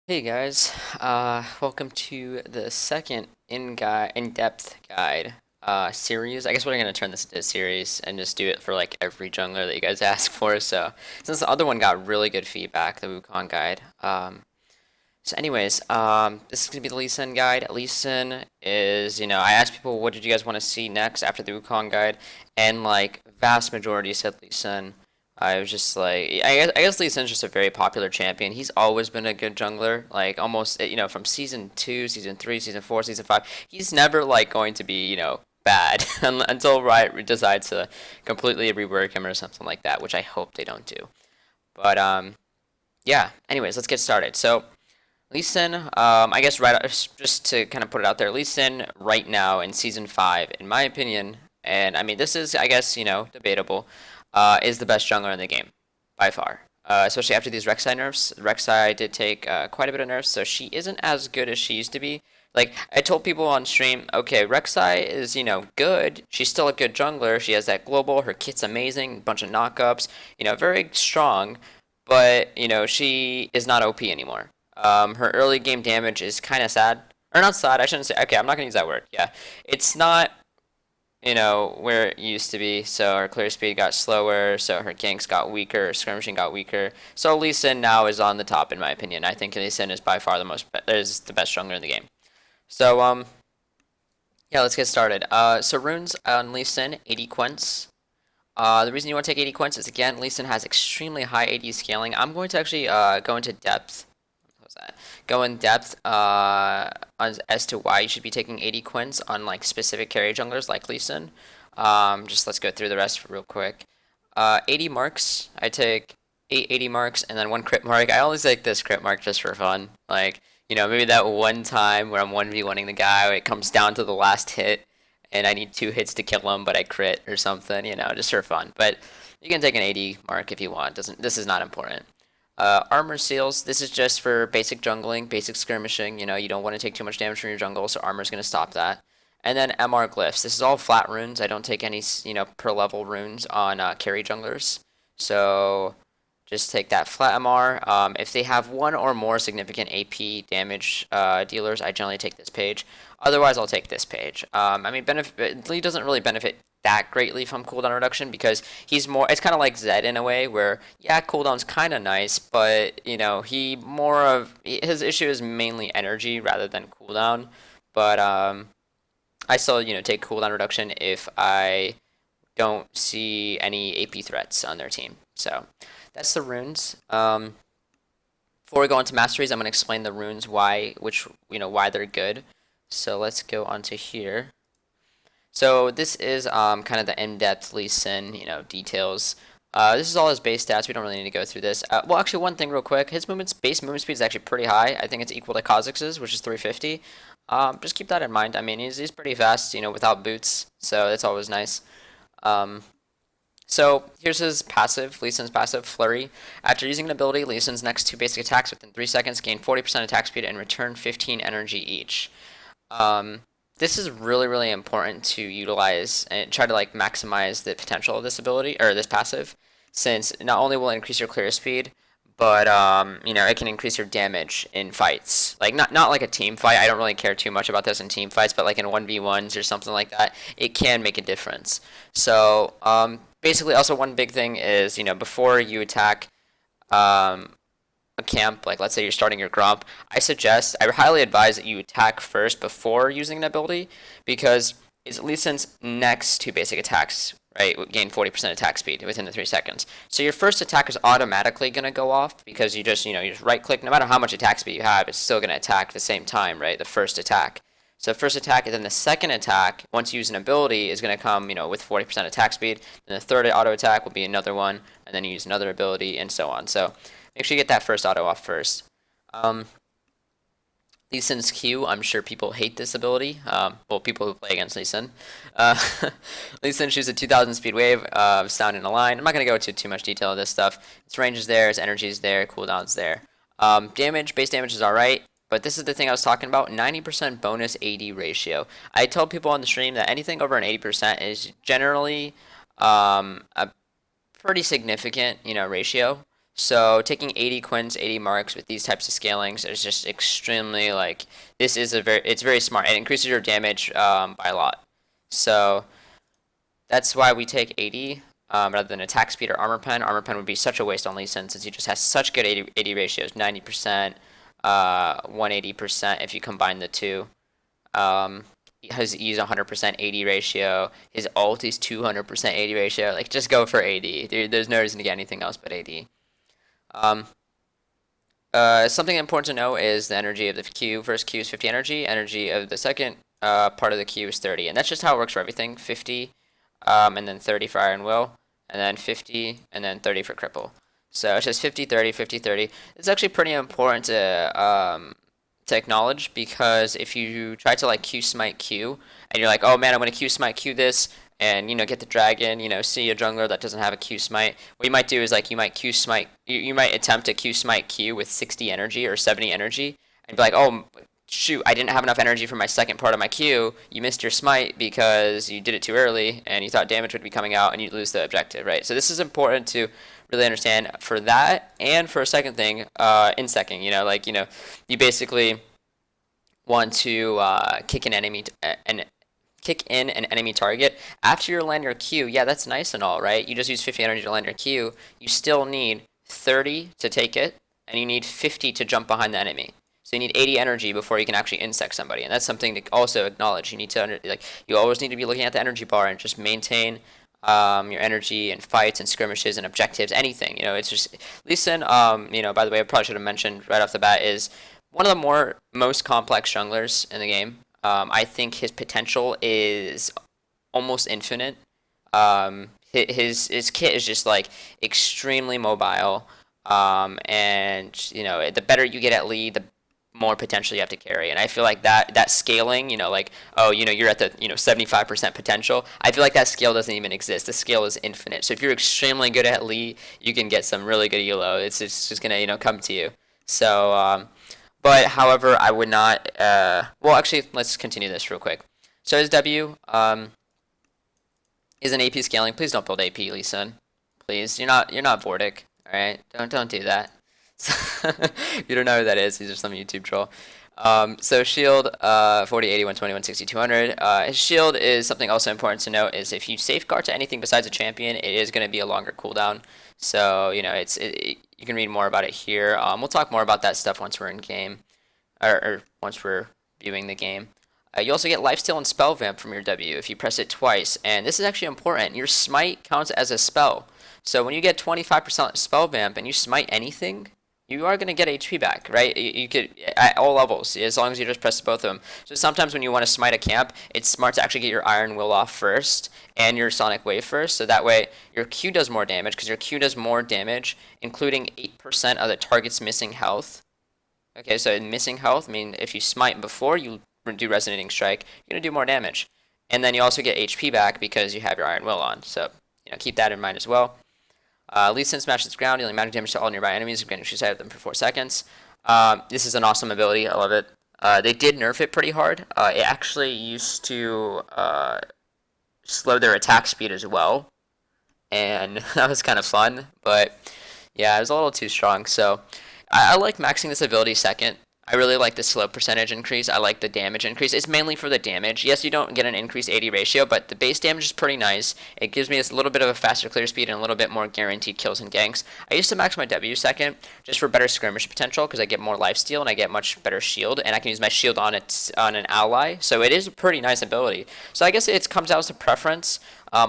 Hey guys, welcome to the second in-depth guide series. I guess we're gonna turn this into a series and just do it for like every jungler that you guys ask for. So since the other one got really good feedback, the Wukong guide. This is gonna be the Lee Sin guide. Lee Sin is, I asked people what did you guys want to see next after the Wukong guide, and like vast majority said Lee Sin. I was just like, I guess Lee Sin's just a very popular champion. He's always been a good jungler, like almost, from season 2, season 3, season 4, season 5. He's never like going to be, bad until Riot decides to completely rework him or something like that, which I hope they don't do. But yeah. Anyways, let's get started. So. Lee Sin, I guess just to kind of put it out there, Lee Sin right now in season 5, in my opinion, and I mean this is I guess debatable, is the best jungler in the game by far. Especially after these Rek'Sai nerfs. Rek'Sai did take quite a bit of nerfs, so she isn't as good as she used to be. Like I told people on stream, okay, Rek'Sai is good. She's still a good jungler. She has that global. Her kit's amazing. Bunch of knockups. Very strong, but she is not OP anymore. Her early game damage is kind of sad. Or not sad, I shouldn't say. Okay, I'm not going to use that word. Yeah. It's not, where it used to be. So her clear speed got slower. So her ganks got weaker. Her skirmishing got weaker. So Lee Sin now is on the top, in my opinion. I think Lee Sin is by far is the best jungler in the game. So, yeah, let's get started. So runes on Lee Sin, 80 quints. The reason you want to take 80 quints is, again, Lee Sin has extremely high AD scaling. I'm going to actually go into depth go in depth as to why you should be taking 80 quints on like specific carry junglers like Lee Sin. Just let's go through the rest real quick. 80 marks. I take 880 marks and then one crit mark. I always take this crit mark just for fun. Like, maybe that one time where I'm 1v1ing the guy, it comes down to the last hit and I need 2 hits to kill him, but I crit or something, just for fun. But you can take an 80 mark if you want. This is not important. Armor seals, this is just for basic jungling, basic skirmishing. You don't want to take too much damage from your jungle, so armor's going to stop that. And then MR glyphs. This is all flat runes. I don't take any, per level runes on carry junglers. So just take that flat MR. If they have one or more significant AP damage dealers, I generally take this page. Otherwise, I'll take this page. I mean, Lee doesn't really benefit that greatly from cooldown reduction because he's more. It's kind of like Zed in a way, where yeah, cooldown's kind of nice, but his issue is mainly energy rather than cooldown. But I still take cooldown reduction if I don't see any AP threats on their team. So that's the runes. Before we go into masteries, I'm going to explain the runes why they're good. So let's go onto here. So this is kind of the in-depth Lee Sin, details. This is all his base stats. We don't really need to go through this. Well, actually, one thing real quick. His base movement speed is actually pretty high. I think it's equal to Kha'Zix's, which is 350. Just keep that in mind. I mean, he's pretty fast, without boots. So that's always nice. So here's his passive, Lee Sin's passive, Flurry. After using an ability, Lee Sin's next 2 basic attacks within 3 seconds gain 40% attack speed and return 15 energy each. This is really, really important to utilize and try to like maximize the potential of this ability or this passive, since not only will it increase your clear speed, but it can increase your damage in fights. Like not like a team fight. I don't really care too much about this in team fights, but like in 1v1s or something like that, it can make a difference. So basically, also one big thing is before you attack a camp, like let's say you're starting your Gromp, I highly advise that you attack first before using an ability, because it's Lee Sin's next 2 basic attacks, right, gain 40% attack speed within the 3 seconds. So your first attack is automatically going to go off because you just right click, no matter how much attack speed you have, it's still going to attack at the same time, right, the first attack. So first attack, and then the second attack, once you use an ability, is going to come, with 40% attack speed. Then the third auto attack will be another one, and then you use another ability, and so on. So make sure you get that first auto off first. Lee Sin's Q, I'm sure people hate this ability. Well, people who play against Lee Sin. Lee Sin shoots a 2000 speed wave, sound in a line. I'm not going to go into too much detail of this stuff. Its range is there, its energy is there, cooldown's there. Base damage is alright. But this is the thing I was talking about, 90% bonus AD ratio. I tell people on the stream that anything over an 80% is generally a pretty significant, ratio. So taking 80 quins, 80 marks with these types of scalings is just extremely like it's very smart. It increases your damage by a lot. So that's why we take 80 rather than attack speed or armor pen. Armor pen would be such a waste on Lee Sin since he just has such good 80 ratios, 90%, 180% if you combine the two. His E's 100% 80 ratio. His ult is 200% 80 ratio. Like, just go for 80. There's no reason to get anything else but 80. Something important to know is the energy of the Q. First Q is 50 energy. Energy of the second part of the Q is 30. And that's just how it works for everything. 50, and then 30 for Iron Will, and then 50, and then 30 for Cripple. So it's just 50, 30, 50, 30. It's actually pretty important to acknowledge, because if you try to like Q smite Q and you're like, oh man, I'm gonna Q smite Q this and get the dragon, see a jungler that doesn't have a Q smite, what you might do is like you might Q smite you might attempt to Q smite Q with 60 energy or 70 energy and be like, oh shoot, I didn't have enough energy for my second part of my Q. You missed your smite because you did it too early and you thought damage would be coming out and you'd lose the objective, right? So this is important to really understand for that, and for a second thing, in second, you basically want to kick in an enemy target after you land your Q. Yeah, that's nice and all, right? You just use 50 energy to land your Q. You still need 30 to take it, and you need 50 to jump behind the enemy. So you need 80 energy before you can actually insect somebody, and that's something to also acknowledge. You need to you always need to be looking at the energy bar and just maintain your energy in fights and skirmishes and objectives, anything. It's just Lee Sin. By the way, I probably should have mentioned right off the bat, is one of the most complex junglers in the game. I think his potential is almost infinite. His kit is just like extremely mobile, and the better you get at lead, the more potential you have to carry. And I feel like that scaling, you're at the 75% potential. I feel like that scale doesn't even exist. The scale is infinite. So if you're extremely good at lead, you can get some really good elo. It's just gonna come to you. So but however, I would not. Well, actually, let's continue this real quick. So his W is an AP scaling. Please don't build AP, Lee Sin. Please, you're not Vortic. All right, don't do that. You don't know who that is. He's just some YouTube troll. So shield, 40, 80, 120, 160, 200. His shield is something also important to note, is if you safeguard to anything besides a champion, it is going to be a longer cooldown. So, you can read more about it here. We'll talk more about that stuff once we're in game, or once we're viewing the game. You also get lifesteal and spell vamp from your W if you press it twice, and this is actually important. Your smite counts as a spell. So when you get 25% spell vamp and you smite anything, you are going to get HP back, right? You could, at all levels, as long as you just press both of them. So sometimes when you want to smite a camp, it's smart to actually get your Iron Will off first and your Sonic Wave first, so that way your Q does more damage, because your Q does more damage, including 8% of the target's missing health. Okay, so missing health, I mean, if you smite before you do Resonating Strike, you're going to do more damage. And then you also get HP back because you have your Iron Will on, so keep that in mind as well. Lee Sin smashes the ground, dealing magic damage to all nearby enemies, getting shoot sight of them for 4 seconds. This is an awesome ability. I love it. They did nerf it pretty hard. It actually used to slow their attack speed as well, and that was kind of fun. But yeah, it was a little too strong. So I like maxing this ability second. I really like the slow percentage increase. I like the damage increase. It's mainly for the damage. Yes, you don't get an increased 80 ratio, but the base damage is pretty nice. It gives me a little bit of a faster clear speed and a little bit more guaranteed kills and ganks. I used to max my W second just for better skirmish potential, because I get more lifesteal and I get much better shield, and I can use my shield on an ally. So it is a pretty nice ability. So I guess it comes down to preference.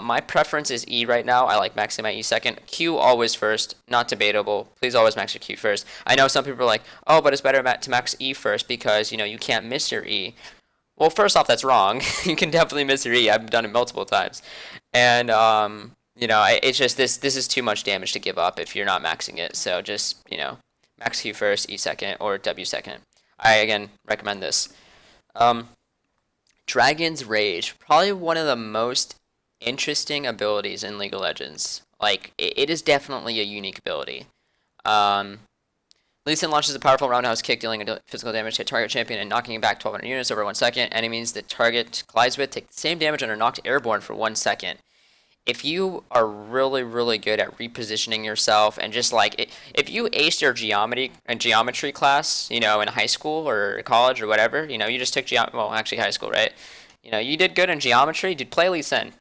My preference is E right now. I like maxing my E second. Q always first, not debatable. Please always max your Q first. I know some people are like, oh, but it's better to max E first because, you can't miss your E. Well, first off, that's wrong. You can definitely miss your E. I've done it multiple times. And, it's just this is too much damage to give up if you're not maxing it. So just, max Q first, E second, or W second. I, again, recommend this. Dragon's Rage. Probably one of the most interesting abilities in League of Legends. Like, it is definitely a unique ability. Lee Sin launches a powerful roundhouse kick, dealing physical damage to a target champion and knocking it back 1,200 units over 1 second. Enemies the target collides with take the same damage and are knocked airborne for 1 second. if you are really, really good at repositioning yourself and just like if you aced your geometry class, you know, in high school or college or whatever, you know, you just took well, actually high school, right? You know, you did good in geometry, dude, play Lee Sin.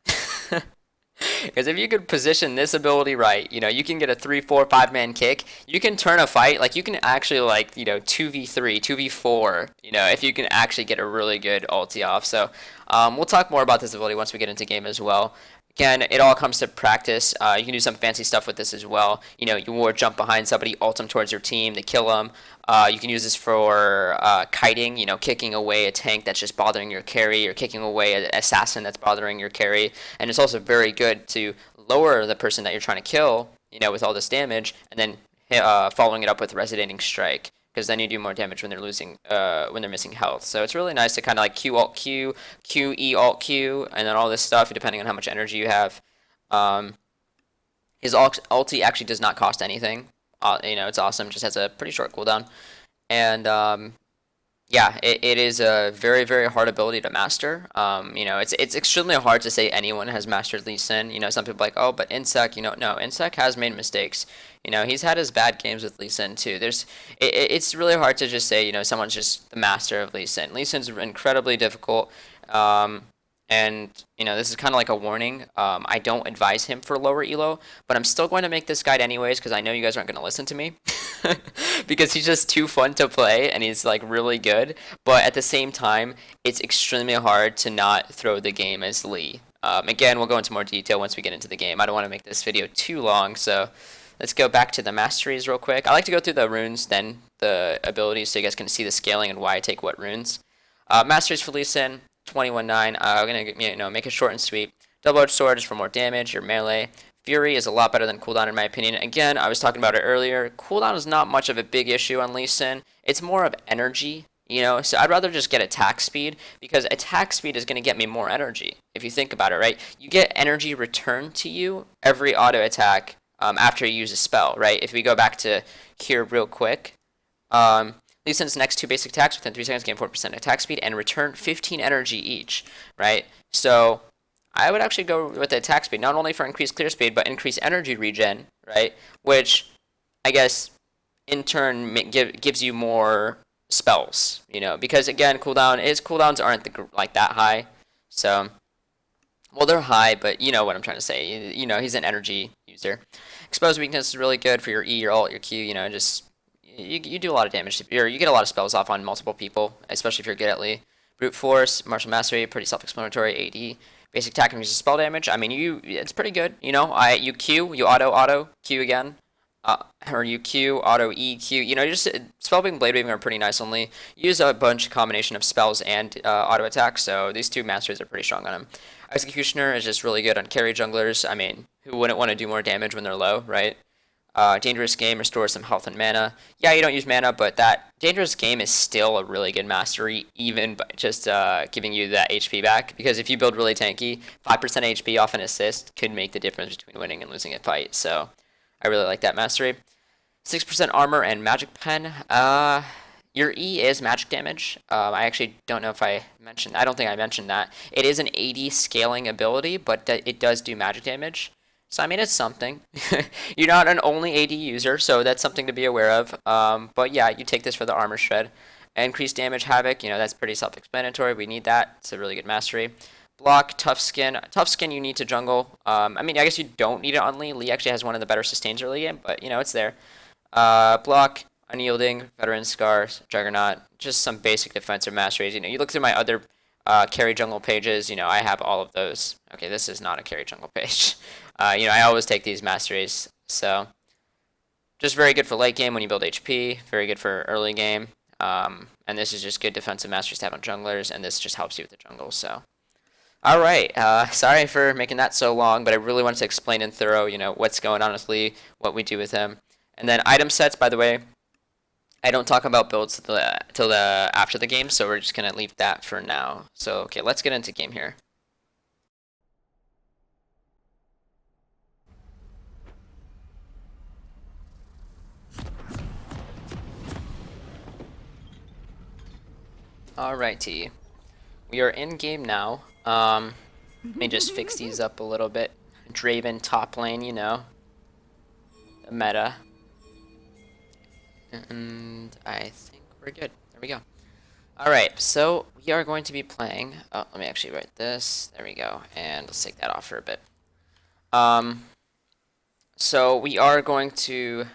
Because if you could position this ability right, you know, you can get a 3, 4, 5 man kick. You can turn a fight, like you can actually like, you know, 2v3, 2v4, you know, if you can actually get a really good ulti off. So we'll talk more about this ability once we get into game as well. Again, it all comes to practice. You can do some fancy stuff with this as well. You know, you will jump behind somebody, ult them towards your team to kill them. You can use this for kiting, you know, kicking away a tank that's just bothering your carry, or kicking away an assassin that's bothering your carry. And it's also very good to lower the person that you're trying to kill, you know, with all this damage, and then following it up with resonating strike, because then you do more damage when they're missing health. So it's really nice to kind of like Q alt Q, Q E alt Q, and then all this stuff depending on how much energy you have. His ulti actually does not cost anything. You know, it's awesome. Just has a pretty short cooldown, and yeah, it is a very, very hard ability to master. You know, it's extremely hard to say anyone has mastered Lee Sin. You know, some people are like, oh, but Insec, you know, no, Insec has made mistakes. You know, he's had his bad games with Lee Sin too. It's really hard to just say, you know, someone's just the master of Lee Sin. Lee Sin's incredibly difficult. And, you know, this is kind of like a warning. I don't advise him for lower elo, but I'm still going to make this guide anyways because I know you guys aren't going to listen to me. Because he's just too fun to play and he's, like, really good. But at the same time, it's extremely hard to not throw the game as Lee. Again, we'll go into more detail once we get into the game. I don't want to make this video too long, so let's go back to the Masteries real quick. I like to go through the runes, then the abilities, so you guys can see the scaling and why I take what runes. Masteries for Lee Sin. 21-9. I'm gonna, you know, make it short and sweet. Double-edged sword is for more damage. Your melee. Fury is a lot better than cooldown in my opinion. Again, I was talking about it earlier. Cooldown is not much of a big issue on Lee Sin. It's more of energy, you know. So I'd rather just get attack speed, because attack speed is gonna get me more energy. If you think about it, right? You get energy returned to you every auto attack after you use a spell, right? If we go back to here real quick. Lee Sin's next 2 basic attacks within 3 seconds gain 4% attack speed and return 15 energy each, right? So I would actually go with the attack speed, not only for increased clear speed, but increased energy regen, right? Which I guess in turn gives you more spells, you know, because again, cooldowns aren't like that high. So, well, they're high, but you know what I'm trying to say. You know, he's an energy user. Exposed weakness is really good for your E, your ult, your Q, you know, just you do a lot of damage. You get a lot of spells off on multiple people, especially if you're good at Lee. Brute Force, Martial Mastery, pretty self-explanatory. AD, basic attack increases spell damage. I mean, it's pretty good. You know, you Q, you auto Q again, or you Q auto E Q. You know, just Spellbing, Blade Weaving are pretty nice. Only use a bunch of combination of spells and auto attack. So these 2 masters are pretty strong on him. Executioner is just really good on carry junglers. I mean, who wouldn't want to do more damage when they're low, right? Dangerous Game restores some health and mana. Yeah, you don't use mana, but that Dangerous Game is still a really good mastery, even by just giving you that HP back. Because if you build really tanky, 5% HP off an assist could make the difference between winning and losing a fight. So I really like that mastery. 6% armor and magic pen. Your E is magic damage. I actually don't know if I mentioned. I don't think I mentioned that. It is an 80 scaling ability, but it does do magic damage. So, I mean, it's something. You're not an only AD user, so that's something to be aware of. But yeah, you take this for the armor shred. Increased damage, havoc, you know, that's pretty self-explanatory. We need that. It's a really good mastery. Block, tough skin. Tough skin you need to jungle. I mean, I guess you don't need it on Lee. Lee actually has one of the better sustains early game, but, you know, it's there. Block, unyielding, veteran scars, juggernaut. Just some basic defensive masteries. You know, you look through my other carry jungle pages, you know, I have all of those. Okay, this is not a carry jungle page. You know, I always take these masteries, so just very good for late game when you build HP, very good for early game, and this is just good defensive masteries to have on junglers, and this just helps you with the jungle, so. Alright, sorry for making that so long, but I really wanted to explain in thorough, you know, what's going on with Lee, what we do with him. And then item sets, by the way, I don't talk about builds till after the game, so we're just going to leave that for now. So, okay, let's get into game here. Alrighty, we are in game now. Let me just fix these up a little bit Draven top lane, you know, the meta. And I think we're good. There we go. Alright, so we are going to be playing. Oh, let me actually write this. There we go. And let's take that off for a bit. So we are going to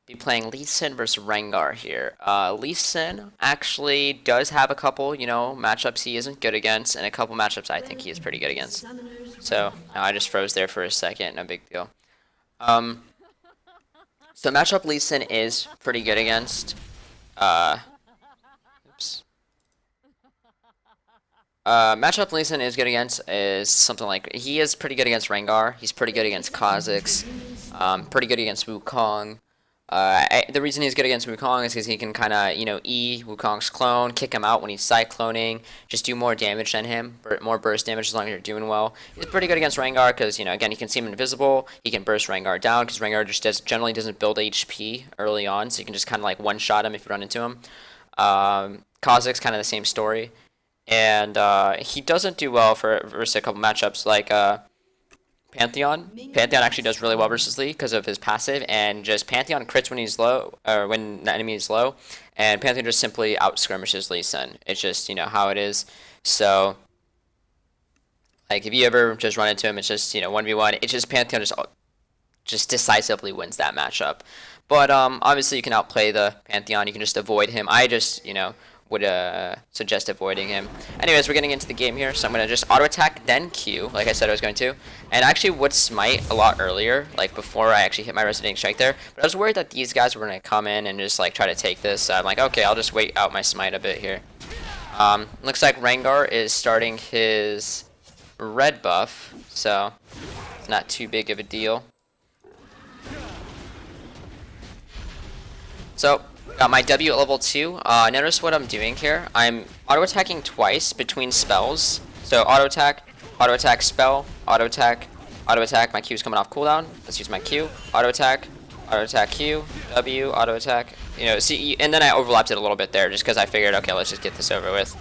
be playing Lee Sin versus Rengar here. Lee Sin actually does have a couple, you know, matchups he isn't good against, and a couple matchups I think he is pretty good against. So I just froze there for a second, no big deal. So matchup Lee Sin is pretty good against. Oops. Matchup Lee Sin is good against is something like he is pretty good against Rengar. He's pretty good against Kha'Zix. Pretty good against Wukong. The reason he's good against Wukong is because he can kind of, you know, E Wukong's clone, kick him out when he's cycloning, just do more damage than him, more burst damage as long as you're doing well. He's pretty good against Rengar because, you know, again, he can seem invisible. He can burst Rengar down because Rengar just generally doesn't build HP early on, so you can just kind of like one-shot him if you run into him. Kha'Zix, kind of the same story. And he doesn't do well versus a couple matchups like Pantheon. Pantheon actually does really well versus Lee because of his passive, and just Pantheon crits when he's low, or when the enemy is low, and Pantheon just simply out skirmishes Lee Sin. It's just, you know, how it is. So, like, if you ever just run into him, it's just, you know, 1v1. It's just Pantheon just decisively wins that matchup. But obviously you can outplay the Pantheon. You can just avoid him. I just, you know, would suggest avoiding him. Anyways, we're getting into the game here, so I'm going to just auto-attack, then Q, like I said I was going to. And I actually would smite a lot earlier, like before I actually hit my Resonating Strike there. But I was worried that these guys were going to come in and just like try to take this. So I'm like, okay, I'll just wait out my smite a bit here. Looks like Rengar is starting his red buff, so it's not too big of a deal. So, got my W at level 2. Notice what I'm doing here. I'm auto-attacking twice between spells. So auto-attack, spell, auto-attack, auto-attack. My Q's coming off cooldown. Let's use my Q. Auto-attack, Q, W, auto-attack. You know, see, and then I overlapped it a little bit there just because I figured, okay, let's just get this over with.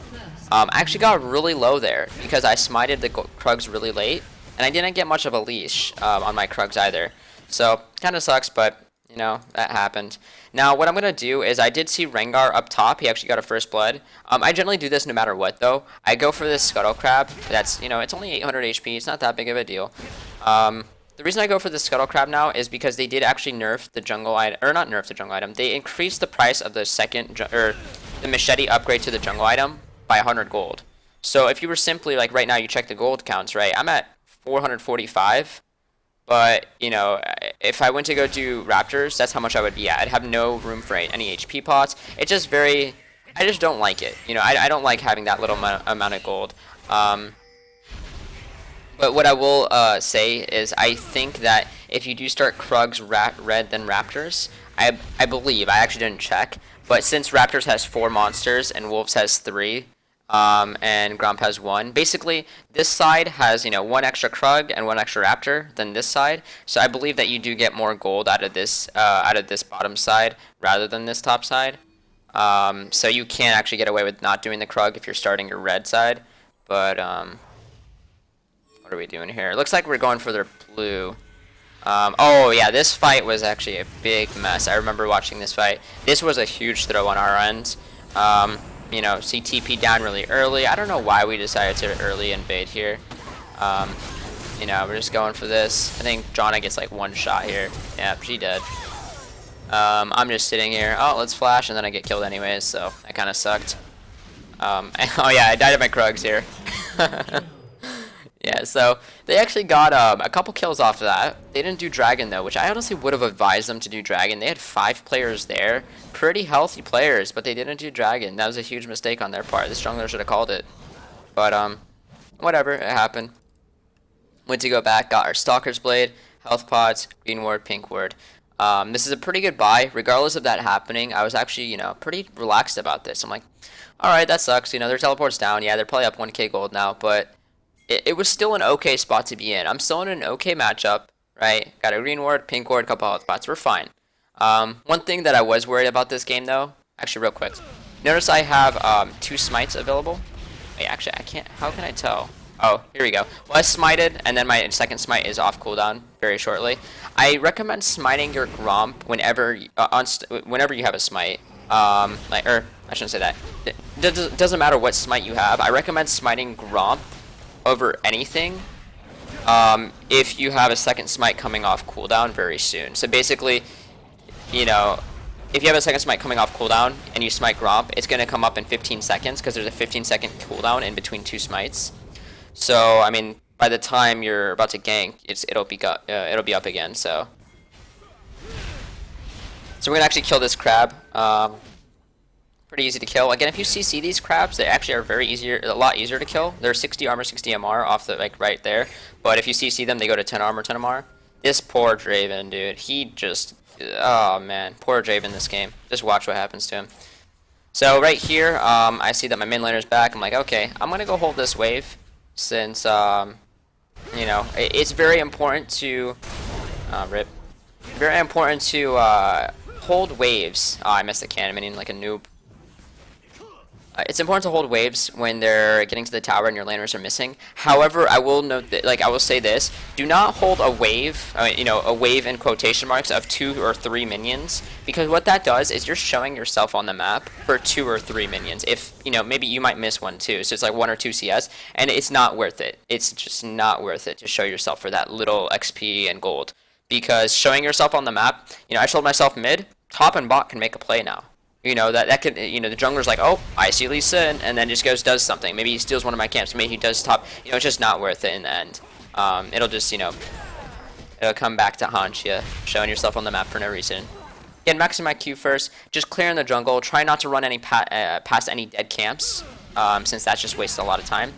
I actually got really low there because I smited the Krugs really late, and I didn't get much of a leash on my Krugs either. So, kind of sucks, but you know, that happened. Now, what I'm going to do is I did see Rengar up top. He actually got a first blood. I generally do this no matter what, though. I go for this Scuttle Crab. That's, you know, it's only 800 HP. It's not that big of a deal. The reason I go for the Scuttle Crab now is because they did actually nerf the jungle item, or not nerf the jungle item. They increased the price of the the machete upgrade to the jungle item by 100 gold. So if you were simply, like right now, you check the gold counts, right? I'm at 445. But, you know, if I went to go do Raptors, that's how much I would be at. I'd have no room for any HP pots. It's just I just don't like it. You know, I don't like having that little amount of gold. But what I will say is I think that if you do start Krugs, Red, then Raptors, I believe, I actually didn't check, but since Raptors has 4 monsters and Wolves has 3, and Gromp has 1. Basically, this side has, you know, 1 extra Krug and 1 extra Raptor than this side. So I believe that you do get more gold out of this bottom side rather than this top side. So you can actually get away with not doing the Krug if you're starting your red side. But what are we doing here? It looks like we're going for their blue. Oh yeah, this fight was actually a big mess. I remember watching this fight. This was a huge throw on our end. You know, CTP down really early. I don't know why we decided to early invade here. You know, we're just going for this. I think Jonna gets like 1 shot here. Yeah, she dead. I'm just sitting here. Oh, let's flash, and then I get killed anyways, so that kind of sucked. Oh yeah, I died at my Krugs here. Yeah, so they actually got a couple kills off of that. They didn't do Dragon, though, which I honestly would have advised them to do Dragon. They had 5 players there. Pretty healthy players, but they didn't do Dragon. That was a huge mistake on their part. This jungler should have called it. But, whatever. It happened. Went to go back, got our Stalker's Blade, Health Pods, Green Ward, Pink Ward. This is a pretty good buy. Regardless of that happening, I was actually, you know, pretty relaxed about this. I'm like, alright, that sucks. You know, their teleport's down. Yeah, they're probably up 1k gold now, but it was still an okay spot to be in. I'm still in an okay matchup, right? Got a Green Ward, Pink Ward, couple health spots. We're fine. One thing that I was worried about this game, though, actually real quick. Notice I have 2 smites available. Wait, actually, I can't. How can I tell? Oh, here we go. Well, I smited, and then my second smite is off cooldown very shortly. I recommend smiting your Gromp whenever whenever you have a smite. Or I shouldn't say that. It doesn't matter what smite you have. I recommend smiting Gromp over anything. If you have a second smite coming off cooldown very soon. So basically, you know, if you have a second smite coming off cooldown and you smite Gromp, it's gonna come up in 15 seconds because there's a 15-second cooldown in between two smites. So I mean, by the time you're about to gank, it'll be up again. So we're gonna actually kill this crab. Pretty easy to kill. Again, if you CC these crabs, they actually are a lot easier to kill. They're 60 armor, 60 MR off the right there. But if you CC them, they go to 10 armor, 10 MR. This poor Draven, dude. He just, oh man, poor Draven this game. Just watch what happens to him. So right here, I see that my mid laner's back. I'm like, okay, I'm gonna go hold this wave. Since, you know, it's very important to, very important to, hold waves. Oh, I missed the cannon, meaning like a noob. It's important to hold waves when they're getting to the tower and your laners are missing. However, I will note that, I will say this: do not hold a wave, you know, a wave in quotation marks of 2 or 3 minions, because what that does is you're showing yourself on the map for 2 or 3 minions. If you know, maybe you might miss one too, so it's like 1 or 2 CS, and it's not worth it. It's just not worth it to show yourself for that little XP and gold, because showing yourself on the map, you know, I showed myself mid, top and bot can make a play now. You know, that could, you know, the jungler's like, oh, I see Lee Sin, and then just does something. Maybe he steals one of my camps, maybe he does top, you know, it's just not worth it in the end. It'll just, you know, it'll come back to haunt you, showing yourself on the map for no reason. Again, maxing my Q first, just clearing the jungle, try not to run any past any dead camps, since that's just wastes a lot of time.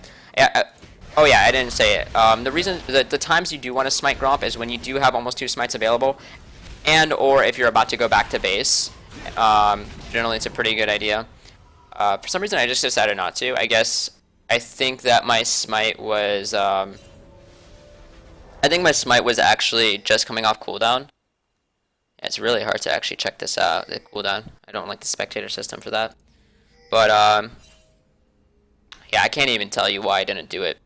Oh yeah, I didn't say it. The reason, the times you do want to smite Gromp is when you do have almost 2 smites available, and or if you're about to go back to base. Generally it's a pretty good idea. For some reason I just decided not to. I think that my smite was actually just coming off cooldown. Yeah, it's really hard to actually check this out, the cooldown. I don't like the spectator system for that. But yeah, I can't even tell you why I didn't do it.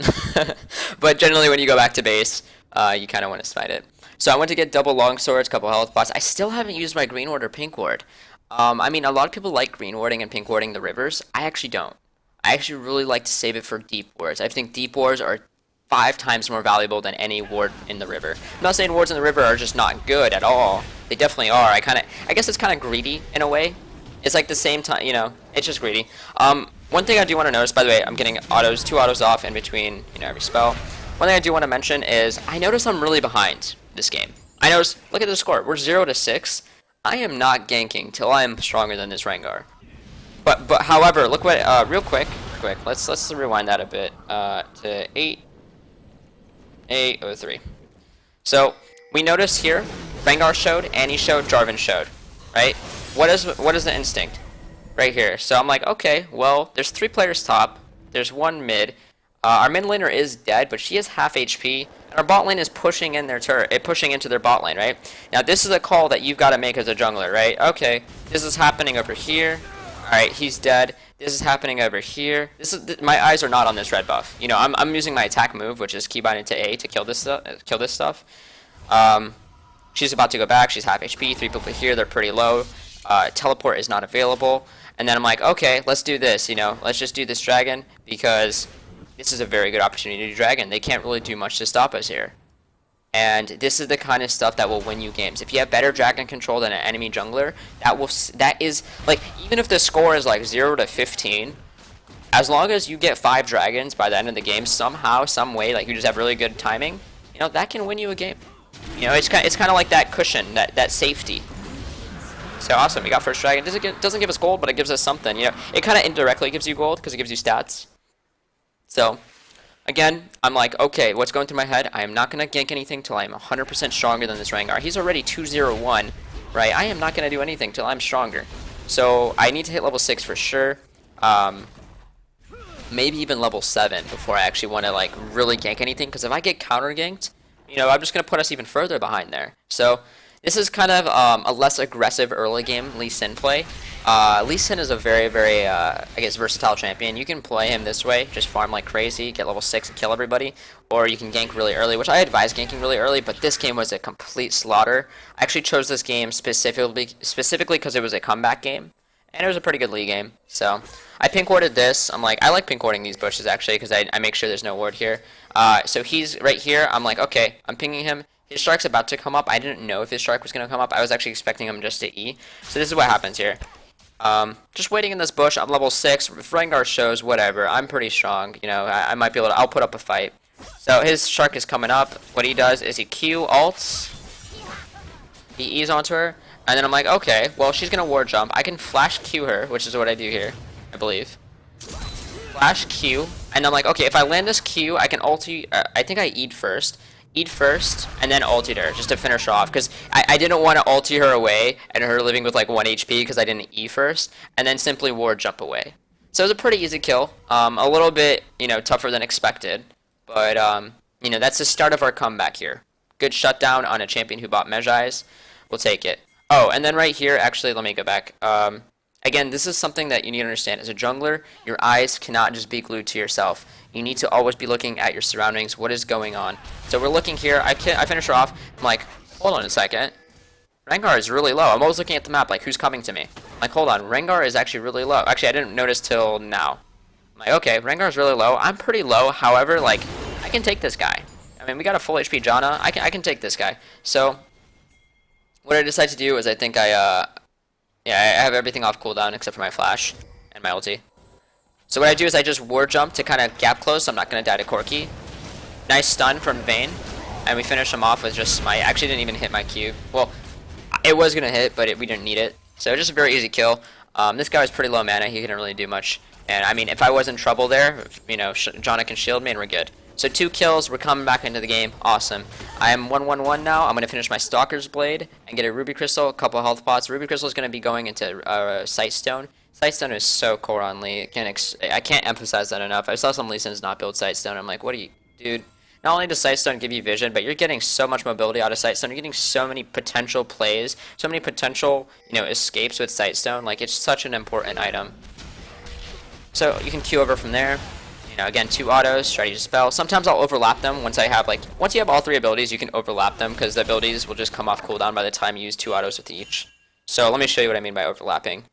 But generally when you go back to base, you kind of want to smite it. So I went to get double long swords, couple health pots. I still haven't used my green ward or pink ward. I mean, a lot of people like green warding and pink warding the rivers. I actually don't. I actually really like to save it for deep wards. I think deep wards are 5 times more valuable than any ward in the river. I'm not saying wards in the river are just not good at all. They definitely are. I guess it's kind of greedy in a way. It's like the same time, you know, it's just greedy. One thing I do want to notice, by the way, I'm getting 2 autos off in between, you know, every spell. One thing I do want to mention is I notice I'm really behind this game. I notice, look at the score. We're 0-6. I am not ganking till I am stronger than this Rengar. But however, look what real quick. Let's rewind that a bit to 8:03. So we notice here, Rengar showed, Annie showed, Jarvan showed, right? What is the instinct? Right here. So I'm like, okay, well, there's 3 players top. There's 1 mid. Our mid laner is dead, but she is half HP. And our bot lane is pushing in their pushing into their bot lane, right? Now this is a call that you've got to make as a jungler, right? Okay, this is happening over here. All right, he's dead. This is happening over here. My eyes are not on this red buff. You know, I'm using my attack move, which is keybind into A to kill this stuff. She's about to go back. She's half HP. 3 people here. They're pretty low. Teleport is not available. And then I'm like, okay, let's do this. You know, let's just do this dragon because this is a very good opportunity to do dragon. They can't really do much to stop us here. And this is the kind of stuff that will win you games. If you have better dragon control than an enemy jungler, that is like, even if the score is like 0-15, as long as you get 5 dragons by the end of the game somehow, some way, like you just have really good timing, you know, that can win you a game. You know, it's kind of like that cushion, that safety. So awesome, we got first dragon. Doesn't give us gold, but it gives us something. You know, it kind of indirectly gives you gold because it gives you stats. So, again, I'm like, okay, what's going through my head? I am not going to gank anything till I am 100% stronger than this Rengar. He's already 201, right? I am not going to do anything till I'm stronger. So, I need to hit level 6 for sure. Maybe even level 7 before I actually want to, like, really gank anything. Because if I get counter-ganked, you know, I'm just going to put us even further behind there. So, this is kind of a less aggressive early game Lee Sin play. Lee Sin is a very, I guess, versatile champion. You can play him this way, just farm like crazy, get level 6 and kill everybody, or you can gank really early, which I advise ganking really early, but this game was a complete slaughter. I actually chose this game specifically because it was a comeback game, and it was a pretty good Lee game. So I pink warded this. I'm like, I like pink warding these bushes actually, because I make sure there's no ward here. So he's right here. I'm like, okay, I'm pinging him. His strike's about to come up. I didn't know if his strike was going to come up. I was actually expecting him just to E. So this is what happens here. Just waiting in this bush. I'm level 6. If Rengar shows, whatever. I'm pretty strong. You know, I might be able to. I'll put up a fight. So his shark is coming up. What he does is he Q ults. He E's onto her. And then I'm like, okay, well, she's going to ward jump. I can flash Q her, which is what I do here, I believe. Flash Q. And I'm like, okay, if I land this Q, I can ulti. I think I E'd first. Eat first, and then ultied her, just to finish her off, because I didn't want to ulti her away, and her living with like 1 HP, because I didn't E first, and then simply ward jump away. So it was a pretty easy kill, a little bit, you know, tougher than expected, but, you know, that's the start of our comeback here. Good shutdown on a champion who bought Mejai's. We'll take it. Oh, and then right here, actually, let me go back. Again, this is something that you need to understand. As a jungler, your eyes cannot just be glued to yourself. You need to always be looking at your surroundings, what is going on. So we're looking here, I finish her off, I'm like, hold on a second. Rengar is really low. I'm always looking at the map like, who's coming to me? I'm like, hold on, Rengar is actually really low. Actually, I didn't notice till now. I'm like, okay, Rengar is really low. I'm pretty low, however, like, I can take this guy. I mean, we got a full HP Janna. I can take this guy. So, what I decided to do is I think yeah, I have everything off cooldown except for my flash and my ulti. So what I do is I just ward jump to kind of gap close, so I'm not going to die to Corki. Nice stun from Vayne, and we finish him off with just my, actually didn't even hit my Q. Well, it was going to hit, but we didn't need it. So just a very easy kill. This guy was pretty low mana, he couldn't really do much. And I mean, if I was in trouble there, you know, Janna can shield me and we're good. So 2 kills, we're coming back into the game, awesome. I am 1-1-1 now, I'm going to finish my Stalker's Blade and get a Ruby Crystal, a couple of health pots. Ruby Crystal is going to be going into Sightstone. Sightstone is so core on Lee. I can't emphasize that enough. I saw some Lee Sins not build Sightstone. I'm like, what are you, dude? Not only does Sightstone give you vision, but you're getting so much mobility out of Sightstone. You're getting so many potential plays, so many potential, you know, escapes with Sightstone. Like, it's such an important item. So you can Q over from there. You know, again, 2 autos, strategy spell. Sometimes I'll overlap them once I have, like, once you have all 3 abilities, you can overlap them because the abilities will just come off cooldown by the time you use 2 autos with each. So let me show you what I mean by overlapping.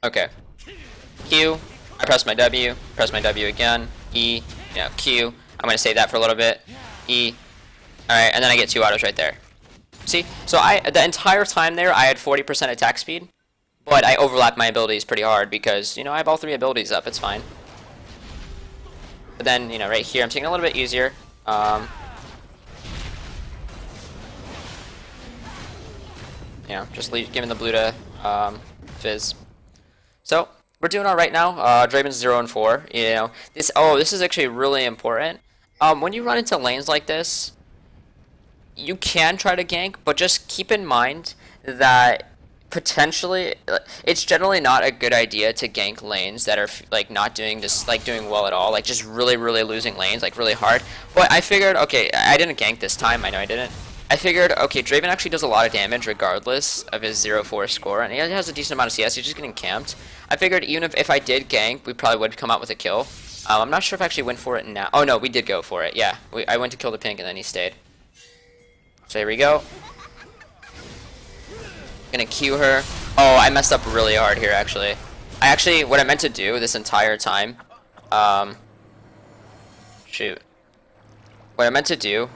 Okay. Q, I press my W again, E, you know, Q, I'm going to save that for a little bit, E, alright, and then I get 2 autos right there. See, so the entire time there, I had 40% attack speed, but I overlapped my abilities pretty hard because, you know, I have all 3 abilities up, it's fine. But then, you know, right here, I'm taking it a little bit easier. You know, just giving the blue to Fizz. So we're doing all right now. Draven's 0-4. You know, this is actually really important. When you run into lanes like this, you can try to gank, but just keep in mind that potentially it's generally not a good idea to gank lanes that are like not doing doing well at all, like just really losing lanes like really hard. But I figured, okay, I didn't gank this time. I know I didn't. I figured, okay, Draven actually does a lot of damage regardless of his 0-4 score, and he has a decent amount of CS, he's just getting camped. I figured even if I did gank, we probably would come out with a kill. I'm not sure if I actually went for it now. Oh no, we did go for it, yeah. I went to kill the pink and then he stayed. So here we go. Gonna Q her. Oh, I messed up really hard here, actually. What I meant to do this entire time, shoot. What I meant to do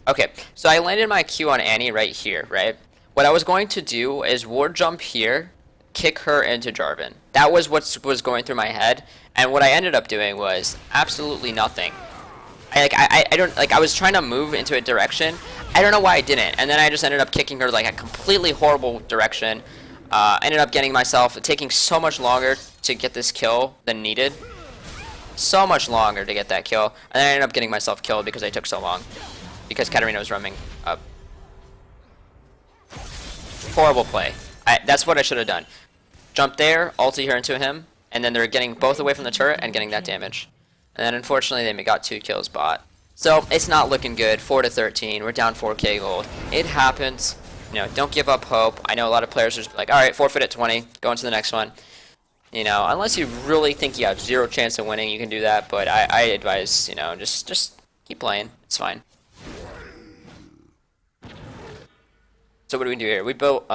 okay, so I landed my Q on Annie right here, right? What I was going to do is ward jump here, kick her into Jarvan. That was what was going through my head, and what I ended up doing was absolutely nothing. I was trying to move into a direction. I don't know why I didn't, and then I just ended up kicking her like a completely horrible direction. Ended up taking so much longer to get this kill than needed. So much longer to get that kill, and then I ended up getting myself killed because I took so long. Because Katarina was roaming up. Horrible play. That's what I should have done. Jump there, ulti her into him, and then they're getting both away from the turret and getting that damage. And then unfortunately they got 2 kills bot. So it's not looking good. 4-13. We're down 4k gold. It happens. You know, don't give up hope. I know a lot of players are just like, all right, forfeit at 20, go into the next one. You know, unless you really think you have zero chance of winning, you can do that. But I advise, you know, just keep playing. It's fine. So what do we do here? We built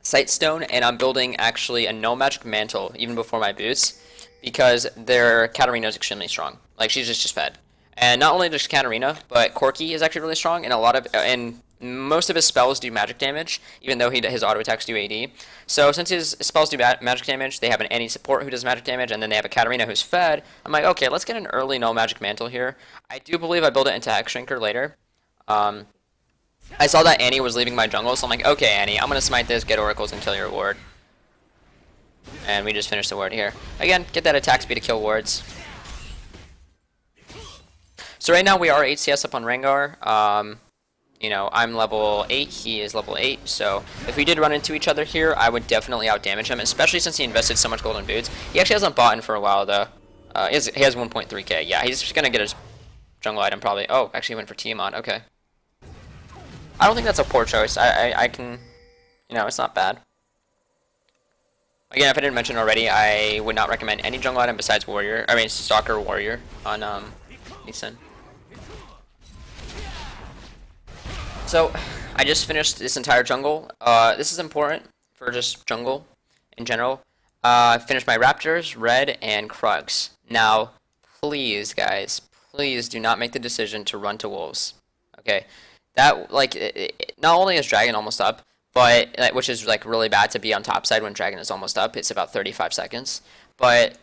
Sightstone, and I'm building actually a no magic mantle even before my boots because their Katarina is extremely strong. Like she's just fed. And not only just Katarina, but Corki is actually really strong, and most of his spells do magic damage, even though his auto attacks do AD. So since his spells do magic damage, they have an any support who does magic damage, and then they have a Katarina who's fed. I'm like, okay, let's get an early no magic mantle here. I do believe I build it into Hex Shrinker later. I saw that Annie was leaving my jungle, so I'm like, okay, Annie, I'm gonna smite this, get oracles, and kill your ward. And we just finished the ward here. Again, get that attack speed to kill wards. So right now we are 8 CS up on Rengar. You know, I'm level 8, he is level 8, so if we did run into each other here, I would definitely outdamage him, especially since he invested so much golden boots. He actually hasn't bought in for a while, though. He has 1.3k. Yeah, he's just gonna get his jungle item, probably. Oh, actually he went for Tiamat, okay. I don't think that's a poor choice. I can, you know, it's not bad. Again, if I didn't mention already, I would not recommend any jungle item besides Warrior. I mean, Stalker Warrior on Lee Sin. So, I just finished this entire jungle. This is important for just jungle in general. I finished my Raptors, Red, and Krugs. Now, please, guys, please do not make the decision to run to Wolves. Okay? That, like, not only is Dragon almost up, but, which is, like, really bad to be on top side when Dragon is almost up. It's about 35 seconds. But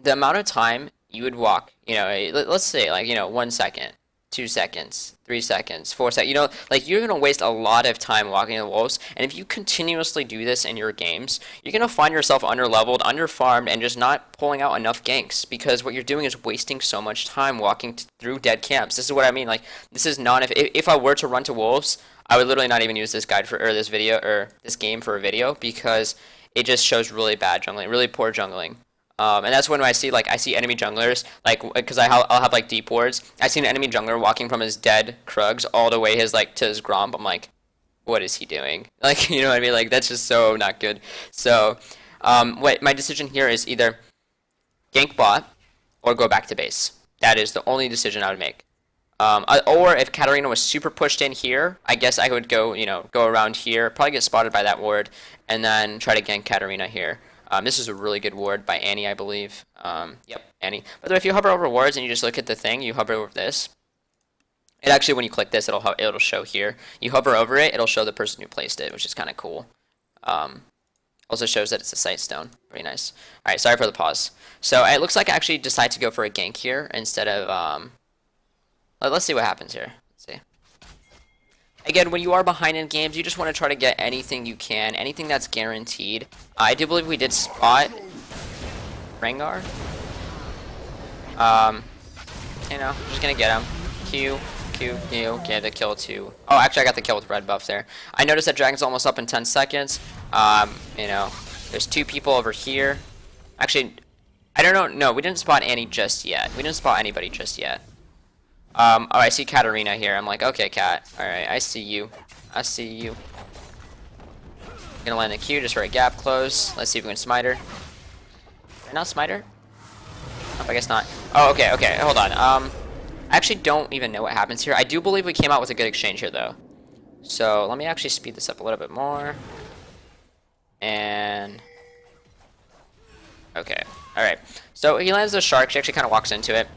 the amount of time you would walk, you know, let's say, like, you know, 1 second, 2 seconds, 3 seconds, 4 seconds, you know, like, you're going to waste a lot of time walking the wolves, and if you continuously do this in your games, you're going to find yourself under-leveled, under-farmed, and just not pulling out enough ganks, because what you're doing is wasting so much time walking through dead camps. This is what I mean, like, this is not, if I were to run to wolves, I would literally not even use this guide for, or this video, or this game for a video, because it just shows really bad jungling, really poor jungling. And that's when I see enemy junglers, like, because I'll have like deep wards. I see an enemy jungler walking from his dead Krugs all the way to his Gromp. I'm like, what is he doing? Like, you know what I mean? Like, that's just so not good. So, my decision here is either gank bot or go back to base. That is the only decision I would make. Or if Katarina was super pushed in here, I guess I would go around here, probably get spotted by that ward, and then try to gank Katarina here. This is a really good ward by Annie, I believe. Yep, Annie. By the way, if you hover over wards and you just look at the thing, you hover over this. It actually, when you click this, it'll show here. You hover over it, it'll show the person who placed it, which is kind of cool. Also shows that it's a Sightstone. Pretty nice. All right, sorry for the pause. So it looks like I actually decide to go for a gank here instead of. Let's see what happens here. Let's see. Again, when you are behind in games, you just want to try to get anything you can, anything that's guaranteed. I do believe we did spot Rengar. You know, I'm just gonna get him. Q, get the kill too. Oh, actually, I got the kill with red buff there. I noticed that Dragon's almost up in 10 seconds. You know, there's 2 people over here. Actually, I don't know. No, we didn't spot Annie just yet. We didn't spot anybody just yet. Oh, I see Katarina here. I'm like, okay, Kat. Alright, I see you. I see you. Gonna land the Q just for a gap close. Let's see if we can smite her. Can I not smite her? Oh, I guess not. Oh, okay, hold on. I actually don't even know what happens here. I do believe we came out with a good exchange here, though. So, let me actually speed this up a little bit more. And... okay, alright. So, he lands the shark. She actually kind of walks into it.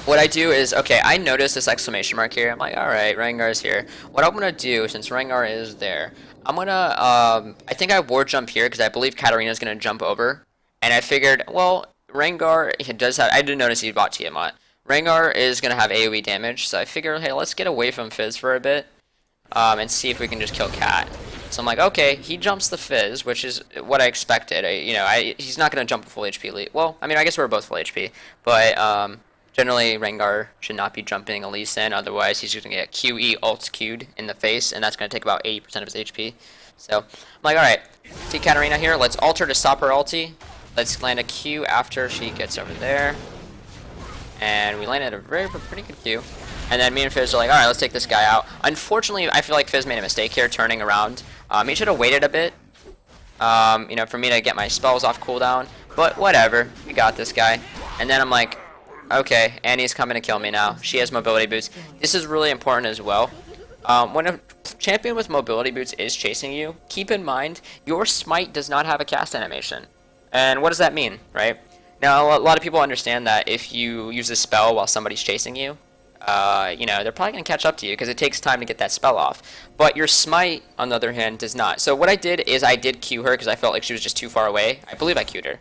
What I do is, okay, I notice this exclamation mark here. I'm like, alright, Rengar's here. What I'm going to do, since Rengar is there, I'm going to, I think I ward jump here because I believe Katarina's going to jump over. And I figured, well, Rengar, he does have, I didn't notice he bought Tiamat. Rengar is going to have AoE damage, so I figured, hey, let's get away from Fizz for a bit and see if we can just kill Cat. So I'm like, okay, he jumps the Fizz, which is what I expected. He's not going to jump a full HP lead. Well, I mean, I guess we're both full HP, but, generally, Rengar should not be jumping a Lee Sin, otherwise he's just going to get QE ult Q'd in the face, and that's going to take about 80% of his HP. So, I'm like, alright, see Katarina here, let's ult her to stop her ulti. Let's land a Q after she gets over there. and we landed a pretty good Q. And then me and Fizz are like, all right, let's take this guy out. Unfortunately, I feel like Fizz made a mistake here turning around. He should have waited a bit, you know, for me to get my spells off cooldown. But whatever, we got this guy. And then I'm like, okay, Annie's coming to kill me now. She has mobility boots. This is really important as well. When a champion with mobility boots is chasing you, keep in mind your smite does not have a cast animation. And what does that mean, right? Now, a lot of people understand that if you use a spell while somebody's chasing you, you know, they're probably going to catch up to you because it takes time to get that spell off. But your smite, on the other hand, does not. So what I did is I did Q her because I felt like she was just too far away. I believe I Q'd her.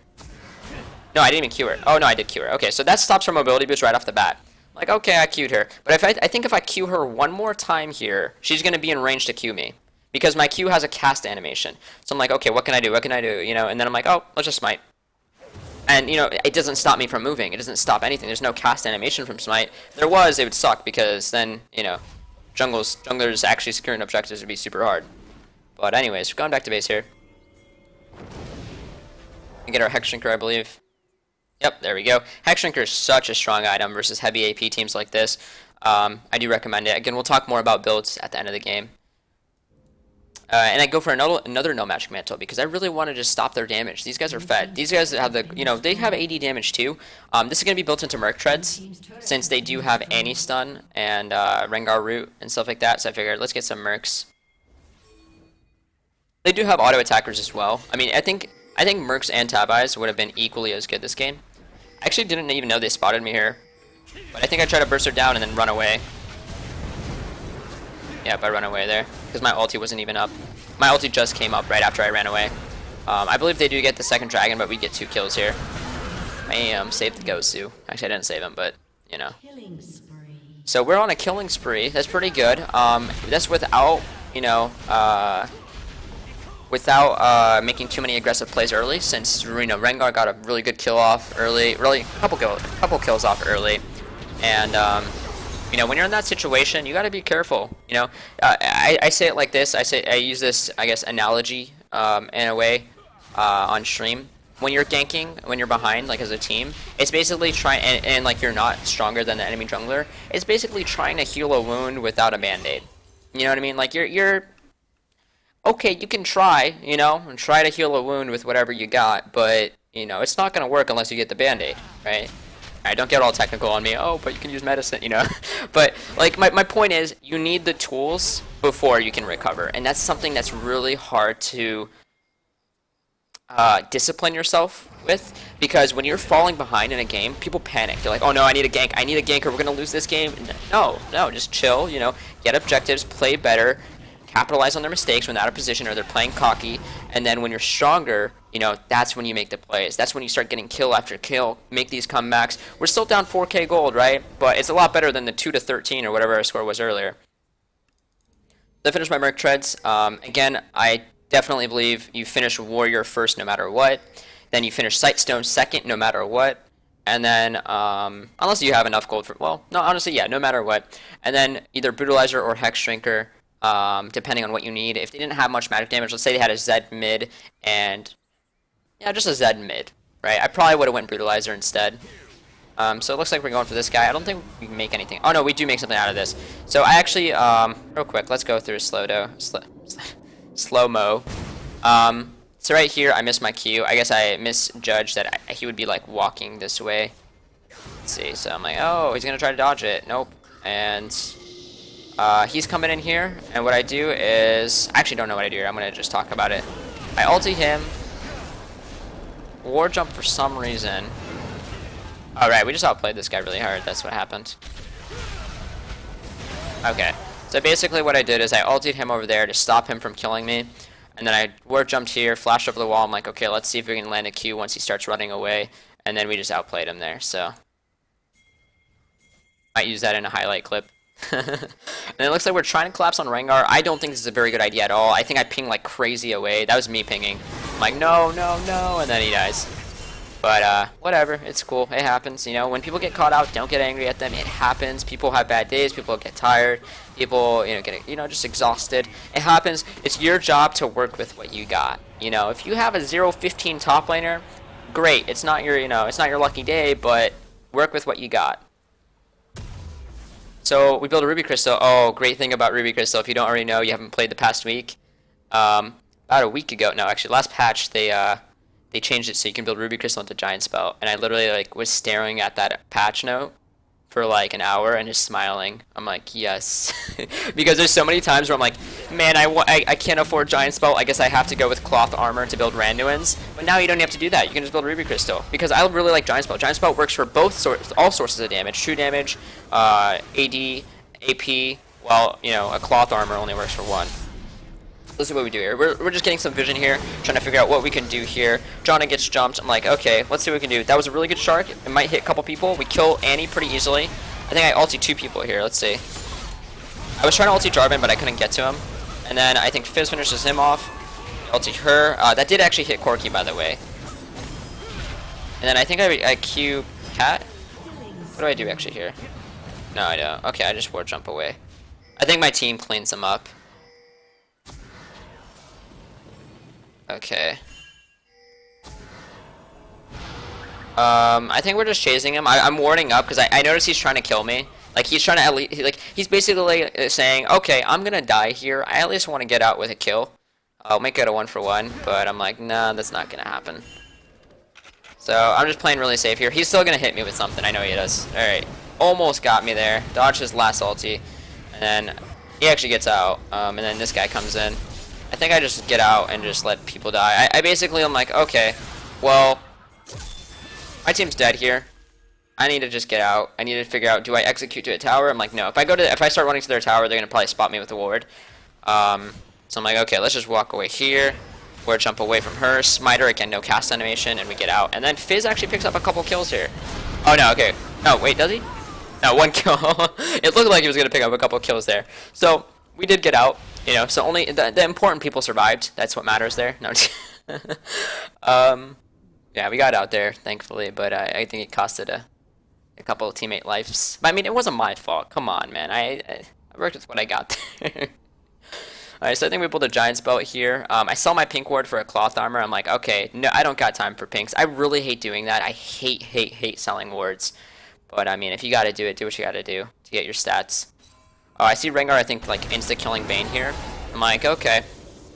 No, I didn't even Q her. Oh, no, I did Q her. Okay, so that stops her mobility boost right off the bat. Like, okay, I Q'd her. But if I think if I Q her one more time here, she's going to be in range to Q me. Because my Q has a cast animation. So I'm like, okay, what can I do? What can I do? You know, and then I'm like, oh, let's just smite. And, you know, it doesn't stop me from moving. It doesn't stop anything. There's no cast animation from smite. If there was, it would suck because then, you know, junglers actually securing objectives would be super hard. But anyways, going back to base here. We get our Hex Shrinker, I believe. Yep, there we go. Hex Shrinker is such a strong item versus heavy AP teams like this. I do recommend it. Again, we'll talk more about builds at the end of the game. And I go for another no magic mantle because I really want to just stop their damage. These guys are fed. These guys have the, you know, they have AD damage too. This is going to be built into Merc Treads since they do have Annie stun and Rengar root and stuff like that. So I figured let's get some Mercs. They do have auto attackers as well. I mean, I think Mercs and Tabis would have been equally as good this game. I actually didn't even know they spotted me here, but I think I tried to burst her down and then run away. Yep, I run away there because my ulti wasn't even up. My ulti just came up right after I ran away. I believe they do get the second dragon, but we get 2 kills here. Bam, saved the Gosu. Actually, I didn't save him, but, you know. So we're on a killing spree. That's pretty good. That's without, you know, without making too many aggressive plays early, since, you know, Rengar got a really good kill off early, really a couple kills off early, and you know, when you're in that situation, you got to be careful. You know, I say it like this. I use this, I guess, analogy in a way on stream. When you're ganking, when you're behind, like as a team, it's basically trying, and like you're not stronger than the enemy jungler. It's basically trying to heal a wound without a band-aid. You know what I mean? Like you're okay. You can try, you know, and try to heal a wound with whatever you got, but you know, it's not gonna work unless you get the band-aid, right? Alright, don't get all technical on me. Oh, but you can use medicine, you know. But like my point is, you need the tools before you can recover, and that's something that's really hard to discipline yourself with, because when you're falling behind in a game, people panic. They're like, oh no, I need a gank or we're gonna lose this game. No, just chill, you know, get objectives, play better, capitalize on their mistakes when they're out of position or they're playing cocky, and then when you're stronger, you know, that's when you make the plays. That's when you start getting kill after kill, make these comebacks. We're still down 4k gold, right? But it's a lot better than the 2-13 or whatever our score was earlier. So I finished my Merc Treads. Again, I definitely believe you finish Warrior first no matter what. Then you finish Sightstone second no matter what. And then, unless you have enough gold for, well, no, honestly, yeah, no matter what. And then either Brutalizer or Hex Shrinker, depending on what you need. If they didn't have much magic damage, let's say they had a Zed mid and, yeah, just a Zed mid, right? I probably would have went Brutalizer instead. So it looks like we're going for this guy. I don't think we can make anything. Oh no, we do make something out of this. So I actually, real quick, let's go through slow-mo. So right here, I missed my Q. I guess I misjudged that he would be like walking this way. Let's see, so I'm like, oh, he's gonna try to dodge it. Nope. And he's coming in here, and what I do is, I actually don't know what I do here. I'm gonna just talk about it. I ulti him, war jump for some reason. Alright, we just outplayed this guy really hard. That's what happened. Okay, so basically what I did is I ultied him over there to stop him from killing me, and then I war jumped here, flashed over the wall. I'm like, okay, let's see if we can land a Q once he starts running away, and then we just outplayed him there. So might use that in a highlight clip. And it looks like we're trying to collapse on Rengar. I don't think this is a very good idea at all. I think I pinged like crazy away. That was me pinging. I'm like, no, and then he dies. But whatever, it's cool. It happens. You know, when people get caught out, don't get angry at them. It happens. People have bad days. People get tired. People, get, just exhausted. It happens. It's your job to work with what you got. You know, if you have a 0-15 top laner, great. It's not your, it's not your lucky day, but work with what you got. So we built a Ruby Crystal. Oh, great thing about Ruby Crystal, if you don't already know, you haven't played the past week. About a week ago, no, actually, last patch they changed it so you can build Ruby Crystal into Giant Spell, and I literally like was staring at that patch note for like an hour and just smiling. I'm like, yes, because there's so many times where I'm like, man, I can't afford Giant Spell. I guess I have to go with Cloth Armor to build Randuins. But now you don't have to do that. You can just build Ruby Crystal because I really like Giant Spell. Giant Spell works for all sources of damage: true damage, AD, AP. Well, you know, a Cloth Armor only works for one. Let's see what we do here. We're just getting some vision here, trying to figure out what we can do here. Johnny gets jumped. I'm like, okay, let's see what we can do. That was a really good shark. It might hit a couple people. We kill Annie pretty easily. I think I ulti 2 people here. Let's see. I was trying to ulti Jarvan, but I couldn't get to him. And then I think Fizz finishes him off. Ulti her. That did actually hit Corki, by the way. And then I think I Q Cat. What do I do actually here? No, I don't. Okay, I just ward jump away. I think my team cleans him up. Okay. I think we're just chasing him. I'm warding up because I notice he's trying to kill me. Like he's trying to at least he's basically like saying, okay, I'm gonna die here. I at least want to get out with a kill. I'll make it a 1-for-1, but I'm like, nah, that's not gonna happen. So I'm just playing really safe here. He's still gonna hit me with something. I know he does. All right, almost got me there. Dodged his last ulti, and then he actually gets out. And then this guy comes in. I think I just get out and just let people die. I basically am like, okay, well, my team's dead here. I need to just get out. I need to figure out, do I execute to a tower? I'm like, no. If I start running to their tower, they're gonna probably spot me with a ward. So I'm like, okay, let's just walk away here. Ward jump away from her. Smiter, again, no cast animation, and we get out. And then Fizz actually picks up a couple kills here. Oh no, okay. No, wait, does he? No, 1 kill. It looked like he was gonna pick up a couple kills there. So we did get out. You know, so only the important people survived. That's what matters there. No. Yeah, we got out there, thankfully, but I think it costed a couple of teammate lives. But I mean, it wasn't my fault. Come on, man. I worked with what I got there. Alright, so I think we pulled a Giant Spell here. I sell my pink ward for a Cloth Armor. I'm like, okay, no, I don't got time for pinks. I really hate doing that. I hate selling wards. But I mean, if you gotta do it, do what you gotta do to get your stats. Oh, I see Rengar, I think, like, insta-killing Bane here. I'm like, okay.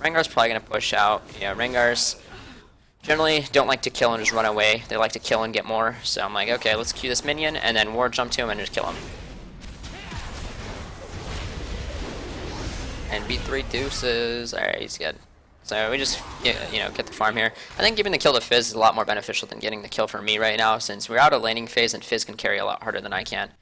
Rengar's probably going to push out. Yeah, Rengars generally don't like to kill and just run away. They like to kill and get more. So I'm like, okay, let's Q this minion, and then ward jump to him and just kill him. And B3 deuces. Alright, he's good. So we just, you know, get the farm here. I think giving the kill to Fizz is a lot more beneficial than getting the kill for me right now, since we're out of laning phase and Fizz can carry a lot harder than I can.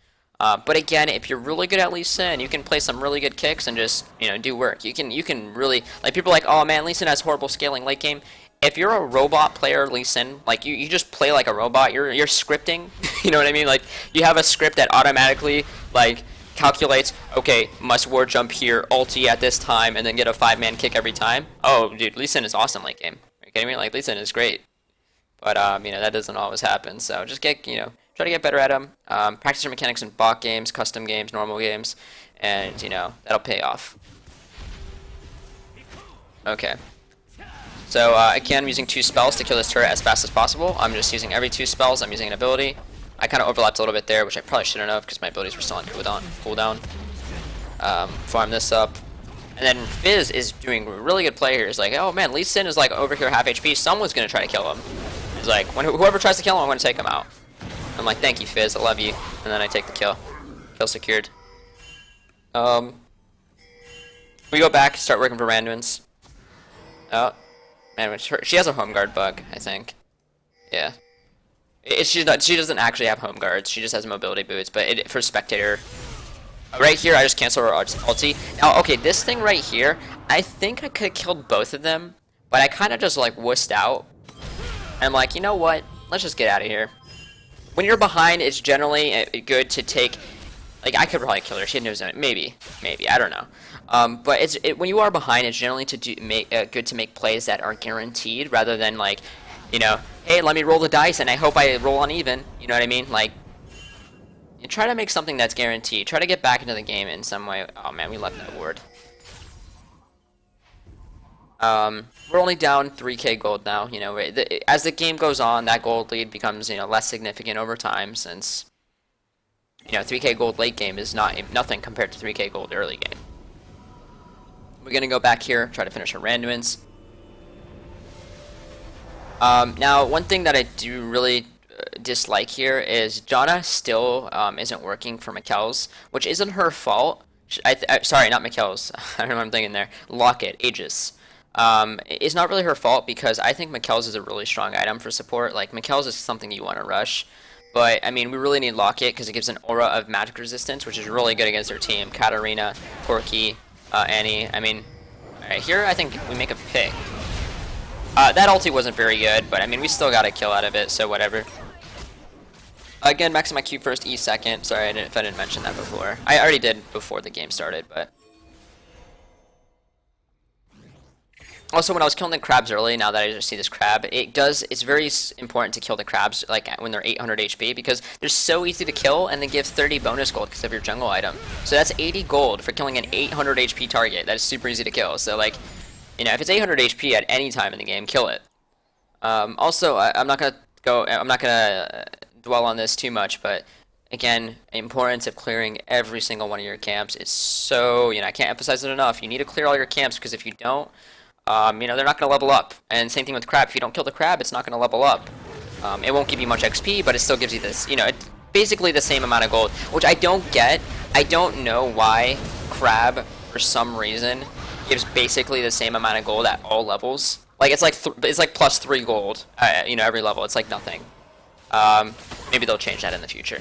But again, if you're really good at Lee Sin, you can play some really good kicks and just, you know, do work. You can really, like, people are like, oh man, Lee Sin has horrible scaling late game. If you're a robot player, Lee Sin, like, you just play like a robot. You're scripting. You know what I mean? Like, you have a script that automatically, like, calculates, okay, must ward jump here, ulti at this time, and then get a 5-man kick every time. Oh, dude, Lee Sin is awesome late game. Are you kidding me? Like, Lee Sin is great. But, you know, that doesn't always happen. So just get, you know, try to get better at them. Practice your mechanics in bot games, custom games, normal games, and, you know, that'll pay off. Okay. So, again, I'm using 2 spells to kill this turret as fast as possible. I'm just using every 2 spells. I'm using an ability. I kind of overlapped a little bit there, which I probably shouldn't have because my abilities were still on cooldown. Farm this up. And then Fizz is doing really good play here. He's like, oh man, Lee Sin is like over here half HP. Someone's going to try to kill him. He's like, whoever tries to kill him, I'm going to take him out. I'm like, thank you, Fizz, I love you. And then I take the kill. Kill secured. We go back, start working for Randuins. Oh, man, she has a home guard bug, I think. Yeah. She doesn't actually have home guards. She just has mobility boots. But for spectator, right here, I just cancel her ulti. Now, okay, this thing right here, I think I could have killed both of them, but I kind of just like wussed out. And I'm like, you know what? Let's just get out of here. When you're behind, it's generally good to take. Like, I could probably kill her. She knows it. Maybe, I don't know. But when you are behind, it's generally good to make plays that are guaranteed rather than like, you know, hey, let me roll the dice and I hope I roll uneven. You know what I mean? Like, you try to make something that's guaranteed. Try to get back into the game in some way. Oh man, we left that ward. We're only down 3k gold now. You know, as the game goes on, that gold lead becomes, you know, less significant over time since, You know, 3k gold late game is nothing compared to 3k gold early game. We're gonna go back here, try to finish our randomins. Now, one thing that I do really dislike here is Janna still isn't working for Mikkel's, which isn't her fault. Sorry, not Mikkel's. I don't know what I'm thinking there. Locket, Aegis. It's not really her fault because I think Mikkel's is a really strong item for support. Like, Mikkel's is something you want to rush. But, I mean, we really need Locket because it gives an aura of magic resistance, which is really good against their team. Katarina, Porky, Annie. I mean, alright, here I think we make a pick. That ulti wasn't very good, but I mean, we still got a kill out of it, so whatever. Again, maxing my Q first, E second. Sorry if I didn't mention that before. I already did before the game started, but... Also, when I was killing the crabs early, now that I just see this crab, it's very important to kill the crabs like when they're 800 HP, because they're so easy to kill, and they give 30 bonus gold because of your jungle item. So that's 80 gold for killing an 800 HP target. That is super easy to kill, so like... You know, if it's 800 HP at any time in the game, kill it. Also, I'm not gonna dwell on this too much, but again, importance of clearing every single one of your camps is so, you know, I can't emphasize it enough. You need to clear all your camps, because if you don't, you know, they're not gonna level up. And same thing with crab. If you don't kill the crab, it's not gonna level up. It won't give you much XP, but it still gives you this, you know, basically the same amount of gold, which I don't get. I don't know why crab, for some reason, gives basically the same amount of gold at all levels. Like it's like plus 3 gold, you know, every level. It's like nothing. Maybe they'll change that in the future.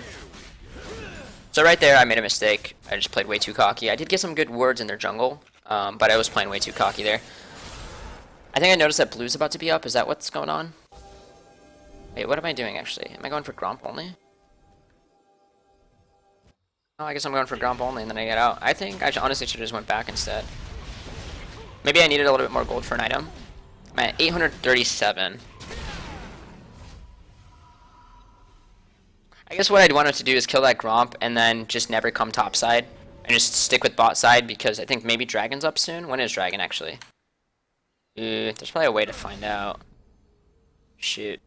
So right there, I made a mistake. I just played way too cocky. I did get some good words in their jungle, but I was playing way too cocky there. I think I noticed that blue's about to be up. Is that what's going on? Wait, what am I doing actually? Am I going for Gromp only? Oh, I guess I'm going for Gromp only and then I get out. I think I honestly should have just went back instead. Maybe I needed a little bit more gold for an item. I'm at 837. I guess what I'd wanted to do is kill that Gromp and then just never come topside and just stick with bot side, because I think maybe Dragon's up soon. When is Dragon actually? There's probably a way to find out. Shoot.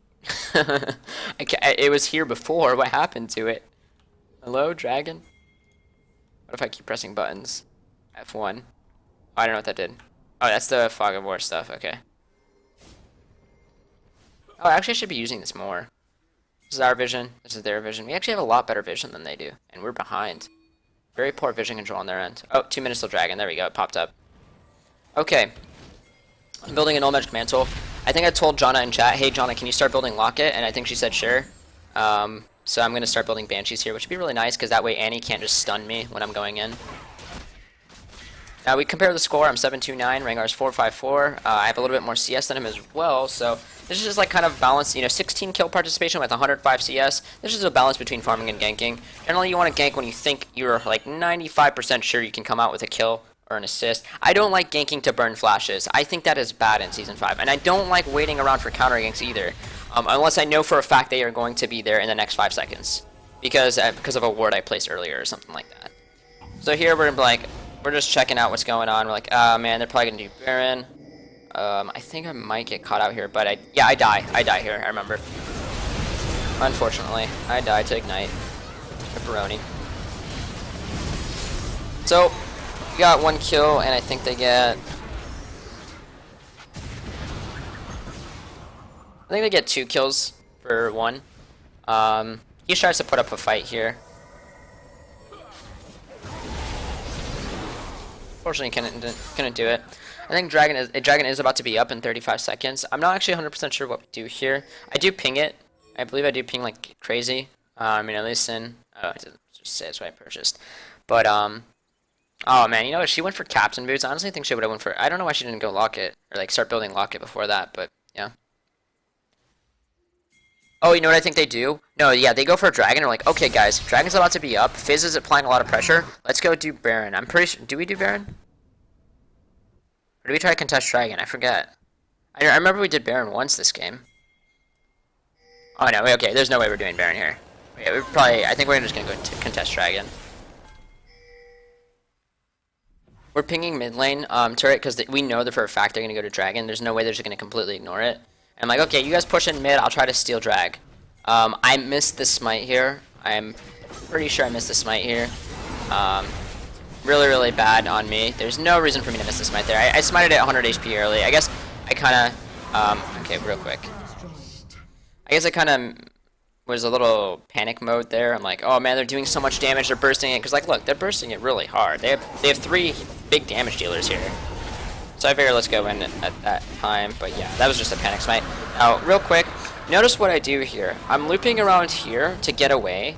It was here before. What happened to it? Hello, Dragon? What if I keep pressing buttons? F1. Oh, I don't know what that did. Oh, that's the Fog of War stuff, okay. Oh, actually I should be using this more. This is our vision, this is their vision. We actually have a lot better vision than they do, and we're behind. Very poor vision control on their end. Oh, 2 minutes till Dragon, there we go, it popped up. Okay. I'm building an Old Magic Mantle. I think I told Janna in chat, hey Janna, can you start building Locket? And I think she said sure. So I'm going to start building Banshees here, which would be really nice, because that way Annie can't just stun me when I'm going in. Now we compare the score. I'm 729, Rengar's 454. I have a little bit more CS than him as well, so this is just like kind of balance, you know, 16 kill participation with 105 CS. This is a balance between farming and ganking. Generally, you want to gank when you think you're like 95% sure you can come out with a kill or an assist. I don't like ganking to burn flashes. I think that is bad in Season 5, and I don't like waiting around for counter ganks either, unless I know for a fact they are going to be there in the next 5 seconds, because of a ward I placed earlier or something like that. So here we're like, we're just checking out what's going on. We're like, ah, man, they're probably gonna do Baron. I think I might get caught out here, but I die. I die here, I remember. Unfortunately, I die to Ignite. Pepperoni. So, we got 1 kill, and I think they get... I think they get 2 kills for 1. He tries to put up a fight here. Unfortunately, couldn't do it. I think Dragon is about to be up in 35 seconds. I'm not actually 100% sure what we do here. I do ping it. I believe I do ping like crazy. I mean, at least in... Oh, it doesn't just say it's what I purchased. But, oh, man, you know what? She went for Captain Boots. I honestly think she would have went for... I don't know why she didn't go Locket, or, like, start building Locket before that, but, yeah. Oh, you know what I think they do? No, yeah, they go for a Dragon. They're like, okay, guys, Dragon's about to be up. Fizz is applying a lot of pressure. Let's go do Baron. I'm pretty sure... Do we do Baron? Or do we try to contest Dragon? I forget. I remember we did Baron once this game. Oh, no, okay, there's no way we're doing Baron here. Yeah, we're probably... I think we're just going to go to contest Dragon. We're pinging mid lane turret because we know that for a fact they're going to go to Dragon. There's no way they're just going to completely ignore it. And I'm like, okay, you guys push in mid. I'll try to steal drag. I missed the smite here. I'm Pretty sure I missed the smite here. Really, really bad on me. There's no reason for me to miss the smite there. I smited at 100 HP early. I guess I kind of, okay, real quick. I guess I kind of was a little panic mode there. I'm like, oh man, they're doing so much damage. They're bursting it. Because, like, look, they're bursting it really hard. They have 3 big damage dealers here. So I figured let's go in at that time. But yeah, that was just a panic smite. Now, real quick, notice what I do here. I'm looping around here to get away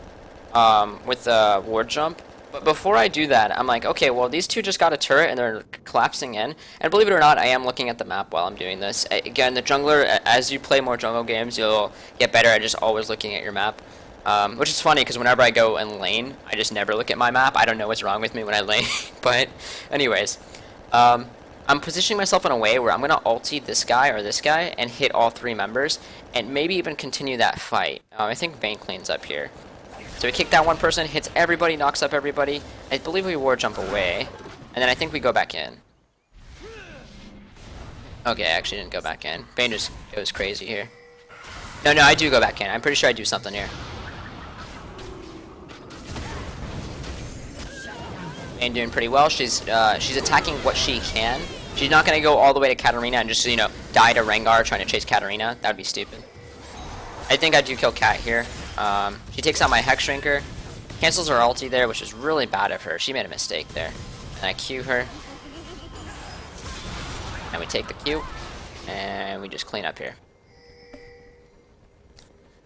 with the ward jump. But before I do that, I'm like, okay, well, these two just got a turret and they're collapsing in. And believe it or not, I am looking at the map while I'm doing this. Again, the jungler, as you play more jungle games, you'll get better at just always looking at your map. Which is funny, because whenever I go in lane, I just never look at my map. I don't know what's wrong with me when I lane. But anyways, I'm positioning myself in a way where I'm going to ulti this guy or this guy and hit all 3 members. And maybe even continue that fight. I think Vayne cleans up here. So we kick that one person, hits everybody, knocks up everybody. I believe we ward jump away. And then I think we go back in. Okay, I actually didn't go back in. Vayne just goes crazy here. No, I do go back in. I'm pretty sure I do something here. Vayne doing pretty well. She's attacking what she can. She's not going to go all the way to Katarina and just, you know, die to Rengar trying to chase Katarina. That would be stupid. I think I do kill Kat here. She takes out my Hex Shrinker, cancels her ulti there, which is really bad of her. She made a mistake there. And I Q her. And we take the Q. And we just clean up here.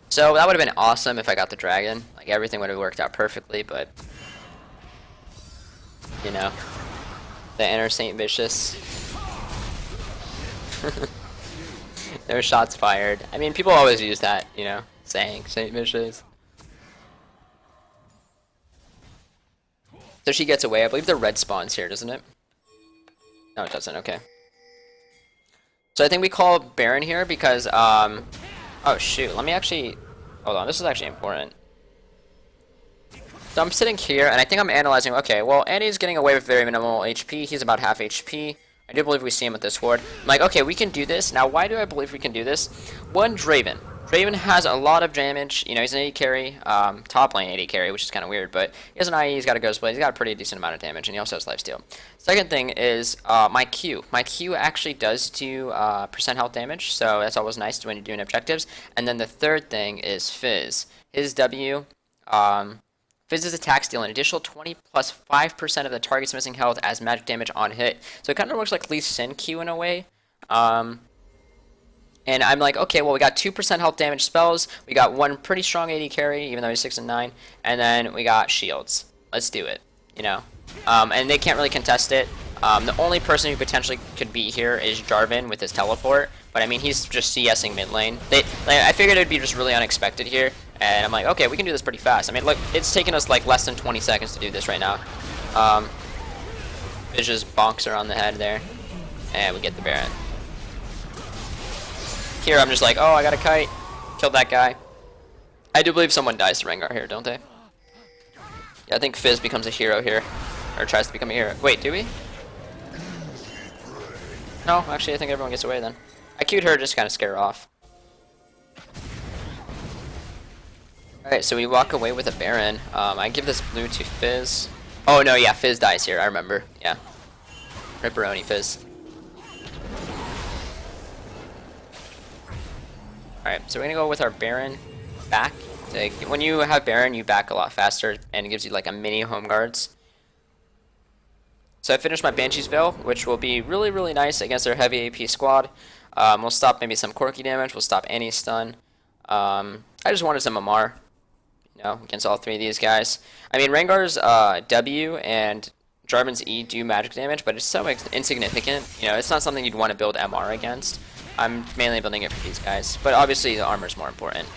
So that would have been awesome if I got the dragon. Like, everything would have worked out perfectly, but... You know. The inner Saint Vicious. No shots fired. I mean, people always use that, you know, saying, Saint Vicious. So she gets away. I believe the red spawns here, doesn't it? No, it doesn't. Okay. So I think we call Baron here because, oh shoot, let me actually, hold on, this is actually important. So I'm sitting here, and I think I'm analyzing, okay, well, Andy's getting away with very minimal HP. He's about half HP. I do believe we see him with this ward. I'm like, okay, we can do this. Now, why do I believe we can do this? One, Draven. Draven has a lot of damage. You know, he's an AD carry, top lane AD carry, which is kind of weird, but he has an IE, he's got a Ghost Blade, he's got a pretty decent amount of damage, and he also has lifesteal. Second thing is my Q. My Q actually does do percent health damage, so that's always nice when you're doing objectives. And then the third thing is Fizz. His W, Fizz's attacks deal an additional 20 plus 5% of the target's missing health as magic damage on hit. So it kind of works like Lee Sin Q in a way. And I'm like, okay, well, we got 2% health damage spells. We got one pretty strong AD carry, even though he's 6 and 9. And then we got shields. Let's do it, you know. And they can't really contest it. The only person who potentially could beat here is Jarvan with his teleport. But, I mean, he's just CSing mid lane. I figured it would be just really unexpected here. And I'm like, okay, we can do this pretty fast. I mean, look, it's taken us like less than 20 seconds to do this right now. It just bonks her on the head there. And we get the Baron. Here I'm just like, oh, I got a kite. Killed that guy. I do believe someone dies to Rengar here, don't they? Yeah, I think Fizz becomes a hero here. Or tries to become a hero. Wait, do we? No, actually I think everyone gets away then. I queued her just to kind of scare her off. Alright, so we walk away with a Baron. I give this blue to Fizz. Oh no, yeah, Fizz dies here, I remember. Yeah. Ripperoni Fizz. Alright, so we're gonna go with our Baron back. Like, when you have Baron, you back a lot faster, and it gives you like a mini home guards. So I finished my Banshee's Veil, which will be really, really nice against their heavy AP squad. We'll stop maybe some Corki damage, we'll stop any stun. I just wanted some MR, you know, against all three of these guys. I mean, Rengar's W and Jarvan's E do magic damage, but it's so insignificant. You know, it's not something you'd want to build MR against. I'm mainly building it for these guys, but obviously the armor's more important.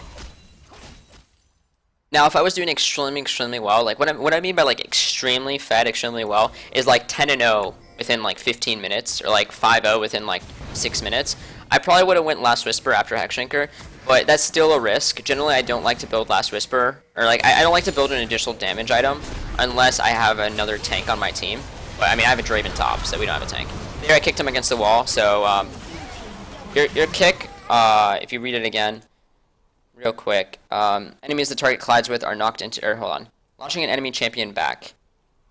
Now, if I was doing extremely well, like what I mean by like extremely fed, extremely well, is like 10-0 within like 15 minutes, or like 5-0 within like 6 minutes. I probably would have went Last Whisper after Hexshanker, but that's still a risk. Generally, I don't like to build Last Whisper, or like I don't like to build an additional damage item unless I have another tank on my team. But I mean, I have a Draven top, so we don't have a tank. There, I kicked him against the wall, so your kick, if you read it again, real quick, enemies the target collides with are knocked into, or hold on. Launching an enemy champion back.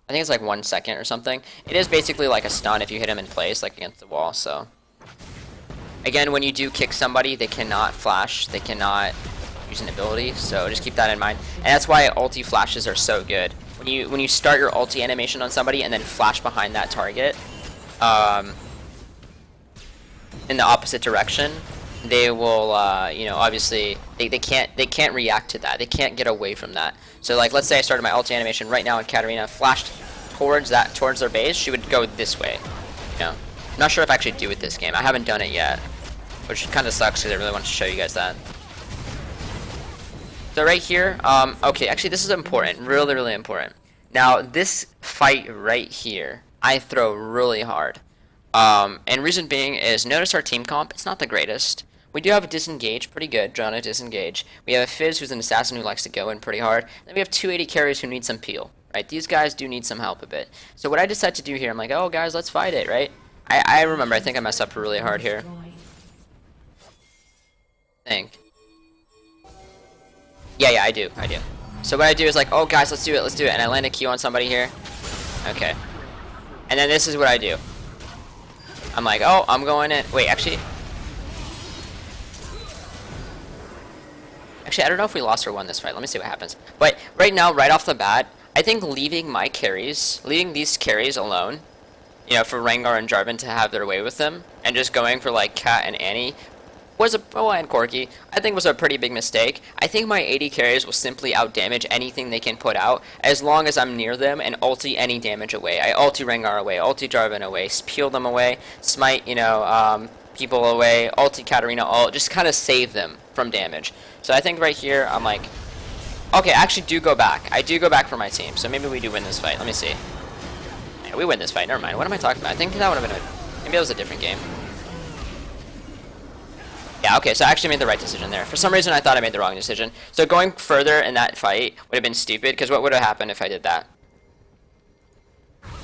I think it's like 1 second or something. It is basically like a stun if you hit him in place, like against the wall, so. Again, when you do kick somebody, they cannot flash. They cannot use an ability, so just keep that in mind. And that's why ulti flashes are so good. When you start your ulti animation on somebody and then flash behind that target, in the opposite direction, they will, you know, obviously they can't react to that. They can't get away from that. So like, let's say I started my ulti animation right now and Katarina flashed towards their base, she would go this way. You know, I'm not sure if I actually do it this game. I haven't done it yet, which kind of sucks because I really want to show you guys that. So right here, okay, actually this is important, really, really important. Now this fight right here, I throw really hard. And reason being is, notice our team comp, it's not the greatest. We do have a disengage, pretty good, drawn a disengage. We have a Fizz who's an assassin who likes to go in pretty hard. Then we have 280 carries who need some peel, right? These guys do need some help a bit. So what I decided to do here, I'm like, oh guys, let's fight it, right? I remember, I think I messed up really hard here. Yeah, I do. So what I do is like, oh guys, let's do it, and I land a Q on somebody here. Okay. And then this is what I do. I'm like, oh, I'm going in. Wait, actually, I don't know if we lost or won this fight. Let me see what happens. But right now, right off the bat, I think leaving these carries alone, you know, for Rengar and Jarvan to have their way with them, and just going for like Cat and Annie, and Corki, I think was a pretty big mistake. I think my 80 carries will simply outdamage anything they can put out, as long as I'm near them and ulti any damage away. I ulti Rengar away, ulti Jarvan away, peel them away, smite, you know, people away, ulti Katarina, just kind of save them from damage. So I think right here, I'm like, okay, I actually do go back. I do go back for my team, so maybe we do win this fight. Let me see. Yeah, we win this fight, never mind. What am I talking about? I think that would have been maybe it was a different game. Yeah, okay, so I actually made the right decision there. For some reason, I thought I made the wrong decision. So going further in that fight would have been stupid, because what would have happened if I did that?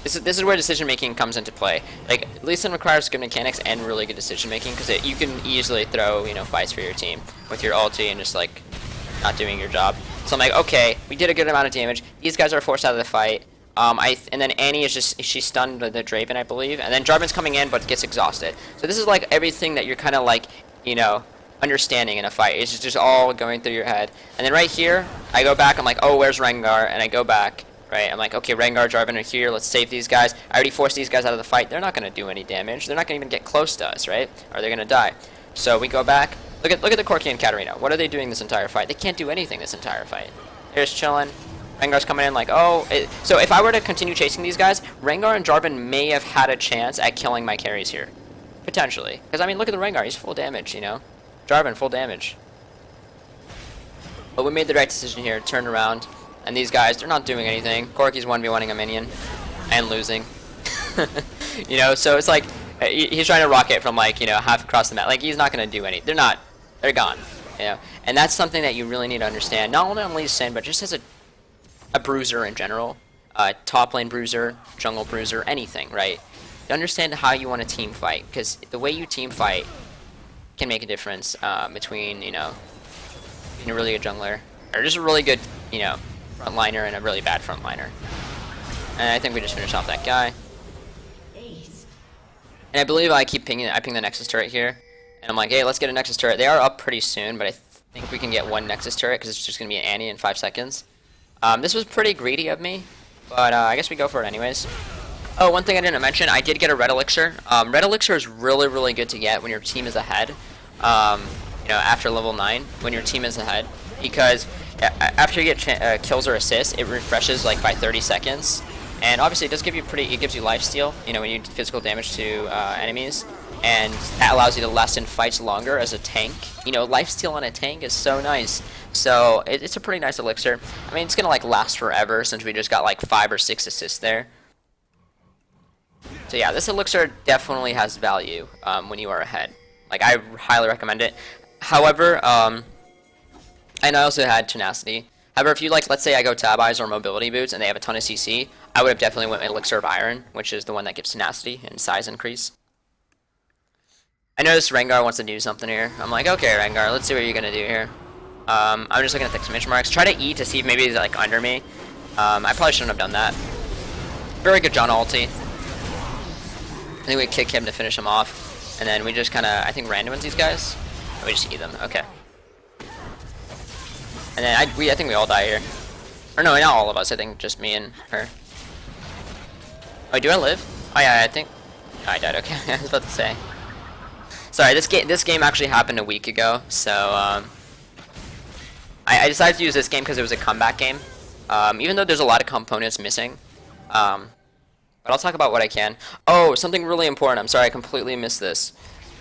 This is where decision making comes into play. Like, Lee Sin requires good mechanics and really good decision making, because you can easily throw, you know, fights for your team with your ulti and just like not doing your job. So I'm like, okay, we did a good amount of damage. These guys are forced out of the fight. And then Annie is she's stunned the Draven, I believe, and then Jarvan's coming in but gets exhausted. So this is like everything that you're kind of like, you know, understanding in a fight. It's just all going through your head. And then right here, I go back, I'm like, oh, where's Rengar? And I go back. Right, I'm like, okay, Rengar, Jarvan are here, let's save these guys. I already forced these guys out of the fight. They're not going to do any damage. They're not going to even get close to us, right? Or they're going to die. So we go back. Look at the Corki and Katarina. What are they doing this entire fight? They can't do anything this entire fight. They're just chilling. Rengar's coming in like, oh. So if I were to continue chasing these guys, Rengar and Jarvan may have had a chance at killing my carries here. Potentially. Because, I mean, look at the Rengar. He's full damage, you know? Jarvan, full damage. But we made the right decision here. Turn around. And these guys, they're not doing anything. Corki's 1v1ing a minion. And losing. You know, so it's like, he's trying to rocket from, like, you know, half across the map. Like, he's not going to do anything. They're not. They're gone. You know? And that's something that you really need to understand. Not only on Lee Sin, but just as a bruiser in general. Top lane bruiser, jungle bruiser, anything, right? You understand how you want to team fight. Because the way you team fight can make a difference between, you know, being a really good jungler. Or just a really good, you know, frontliner and a really bad frontliner. And I think we just finished off that guy. And I believe I keep pinging. I ping the Nexus turret here, and I'm like, hey, let's get a Nexus turret. They are up pretty soon, but I think we can get one Nexus turret because it's just gonna be an Annie in 5 seconds. This was pretty greedy of me, but I guess we go for it anyways. Oh, one thing I didn't mention, I did get a Red Elixir. Red Elixir is really, really good to get when your team is ahead. You know, after level 9, when your team is ahead, because after you get kills or assists, it refreshes like by 30 seconds, and obviously it does give you it gives you lifesteal, you know, when you do physical damage to enemies, and that allows you to last in fights longer as a tank. You know, lifesteal on a tank is so nice. So it's a pretty nice elixir. I mean, it's gonna like last forever since we just got like 5 or 6 assists there. So yeah, this elixir definitely has value when you are ahead. Like, I highly recommend it. However, and I also had tenacity. However, if you like, let's say I go tab eyes or mobility boots and they have a ton of CC, I would have definitely went elixir of iron, which is the one that gives tenacity and size increase. I noticed Rengar wants to do something here. I'm like, okay, Rengar, let's see what you're gonna do here. I'm just looking at the exclamation marks. Try to E to see if maybe he's like under me. I probably shouldn't have done that. Very good John ulti. I think we kick him to finish him off. And then we just kind of, I think, randomize these guys. We just eat them. Okay. And then I think we all die here. Or no, not all of us. I think just me and her. Oh, do I live? Oh yeah, I think. Oh, I died. Okay, I was about to say. Sorry, this game actually happened a week ago. So I decided to use this game because it was a comeback game. Even though there's a lot of components missing. But I'll talk about what I can. Oh, something really important. I'm sorry, I completely missed this.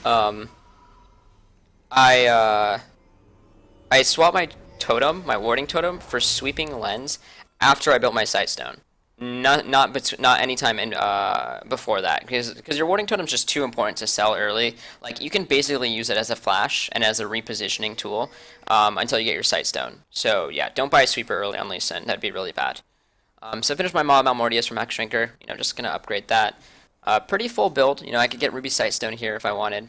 I swapped my totem, my warding totem, for sweeping lens after I built my sightstone. Not any time in before that, because your warding totem is just too important to sell early. Like, you can basically use it as a flash and as a repositioning tool until you get your sightstone. So yeah, don't buy a sweeper early on Lee Sin. That'd be really bad. So I finished my Mob Malmortius from Max Shrinker. You know, just gonna upgrade that. Pretty full build. You know, I could get Ruby Sightstone here if I wanted.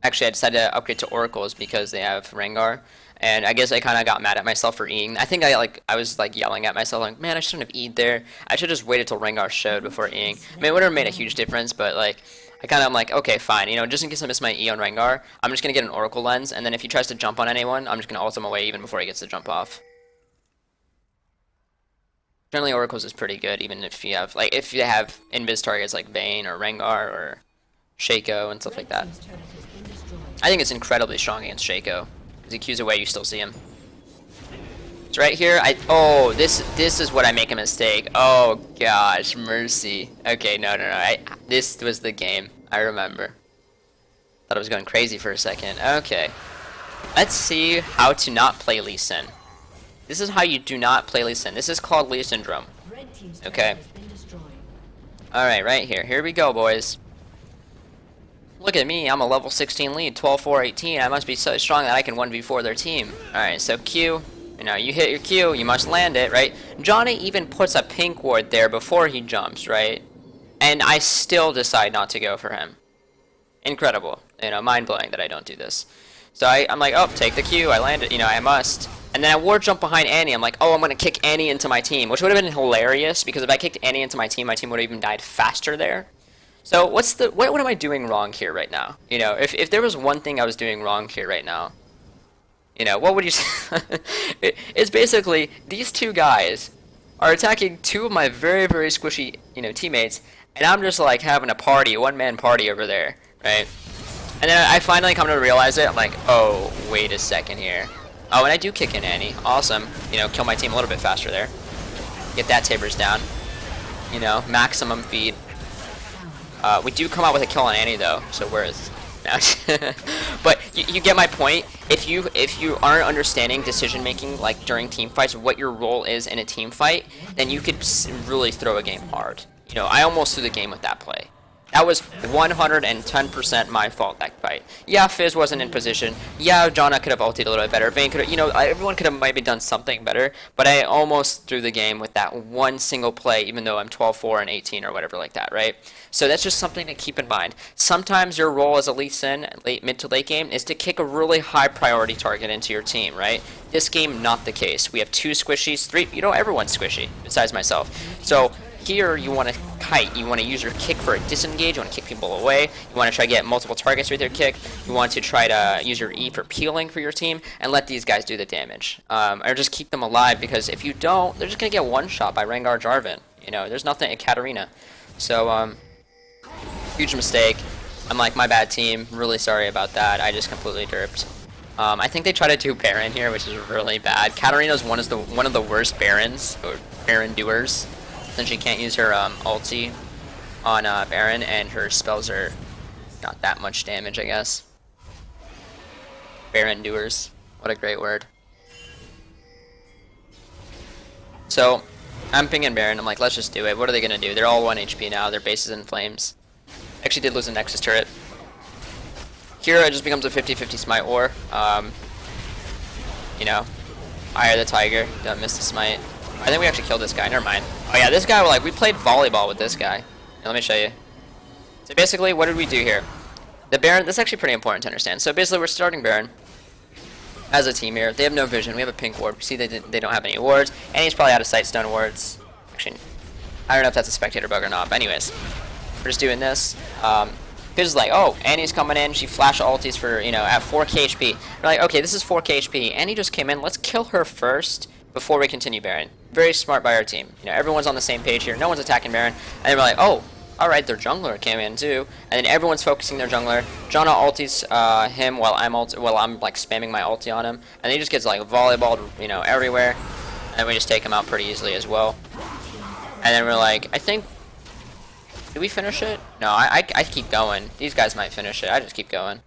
Actually, I decided to upgrade to Oracles because they have Rengar, and I guess I kind of got mad at myself for Eing. I think I was like yelling at myself, like, man, I shouldn't have E'd there. I should just waited till Rengar showed before Eing. I mean, it would have made a huge difference, but like, I kind of am like, okay, fine. You know, just in case I miss my E on Rengar, I'm just gonna get an Oracle lens, and then if he tries to jump on anyone, I'm just gonna ult him away even before he gets to jump off. Generally, Oracles is pretty good, even if you have invis targets like Vayne or Rengar or Shaco and stuff like that. I think it's incredibly strong against Shaco. Because he Qs away, you still see him. So right here, this is what I make a mistake. Oh gosh, mercy. Okay, no. This was the game. I remember. Thought I was going crazy for a second. Okay. Let's see how to not play Lee Sin. This is how you do not play Lee Sin. This is called Lee Syndrome. Okay. Alright, right here. Here we go, boys. Look at me, I'm a level 16 lead, 12-4-18. I must be so strong that I can 1v4 their team. Alright, so Q, you know, you hit your Q, you must land it, right? Johnny even puts a pink ward there before he jumps, right? And I still decide not to go for him. Incredible. You know, mind-blowing that I don't do this. So I'm like, oh, take the Q, I land it, you know, I must. And then I ward jump behind Annie. I'm like, oh, I'm going to kick Annie into my team, which would have been hilarious, because if I kicked Annie into my team would have even died faster there. So what am I doing wrong here right now? You know, if there was one thing I was doing wrong here right now, you know, what would you say? It's basically these two guys are attacking two of my very, very squishy, you know, teammates, and I'm just like having a party, a one-man party over there, right? And then I finally come to realize it. I'm like, oh, wait a second here. Oh, and I do kick in Annie. Awesome. You know, kill my team a little bit faster there. Get that Tabers down. You know, maximum feed. We do come out with a kill on Annie though, so worth. But you get my point. If you aren't understanding decision making, like during team fights, what your role is in a team fight, then you could really throw a game hard. You know, I almost threw the game with that play. That was 110% my fault, that fight. Yeah, Fizz wasn't in position. Yeah, Janna could have ulted a little bit better. Vayne could have, you know, everyone could have maybe done something better. But I almost threw the game with that one single play, even though I'm 12-4 and 18 or whatever like that, right? So that's just something to keep in mind. Sometimes your role as a Lee Sin, mid to late game, is to kick a really high priority target into your team, right? This game, not the case. We have two squishies, three, you know, everyone's squishy, besides myself. So here you want to kite, you want to use your kick for a disengage, you want to kick people away, you want to try to get multiple targets with your kick, you want to try to use your E for peeling for your team, and let these guys do the damage. Or just keep them alive, because if you don't, they're just going to get one shot by Rengar Jarvan. You know, there's nothing at Katarina. So, huge mistake. I'm like, my bad team, really sorry about that, I just completely derped. I think they try to do Baron here, which is really bad. Katarina's one of the worst Barons, or Baron doers. Then she can't use her ulti on Baron, and her spells are not that much damage, I guess. Baron doers. What a great word. So, I'm pinging Baron. I'm like, let's just do it. What are they going to do? They're all 1 HP now. Their base is in flames. Actually did lose a Nexus turret. Kira just becomes a 50-50 smite war. You know, Eye of the Tiger. Don't miss the smite. I think we actually killed this guy. Never mind. Oh yeah, this guy, we played volleyball with this guy. Here, let me show you. So basically, what did we do here? The Baron, this is actually pretty important to understand. So basically, we're starting Baron. as a team here. They have no vision. We have a pink ward. We see they don't have any wards. And he's probably out of sight stone wards. Actually, I don't know if that's a spectator bug or not. But anyways, we're just doing this. Fizz is like, oh, Annie's coming in. She flash ultis for, you know, at 4k HP. We're like, okay, this is 4k HP. Annie just came in. Let's kill her first before we continue Baron. Very smart by our team. You know, everyone's on the same page here. No one's attacking Baron. And then we're like, oh, alright, their jungler came in too. And then everyone's focusing their jungler. Janna ultis him while I'm like spamming my ulti on him. And he just gets like volleyballed, you know, everywhere. And we just take him out pretty easily as well. And then we're like, I think, did we finish it? No, I keep going. These guys might finish it. I just keep going.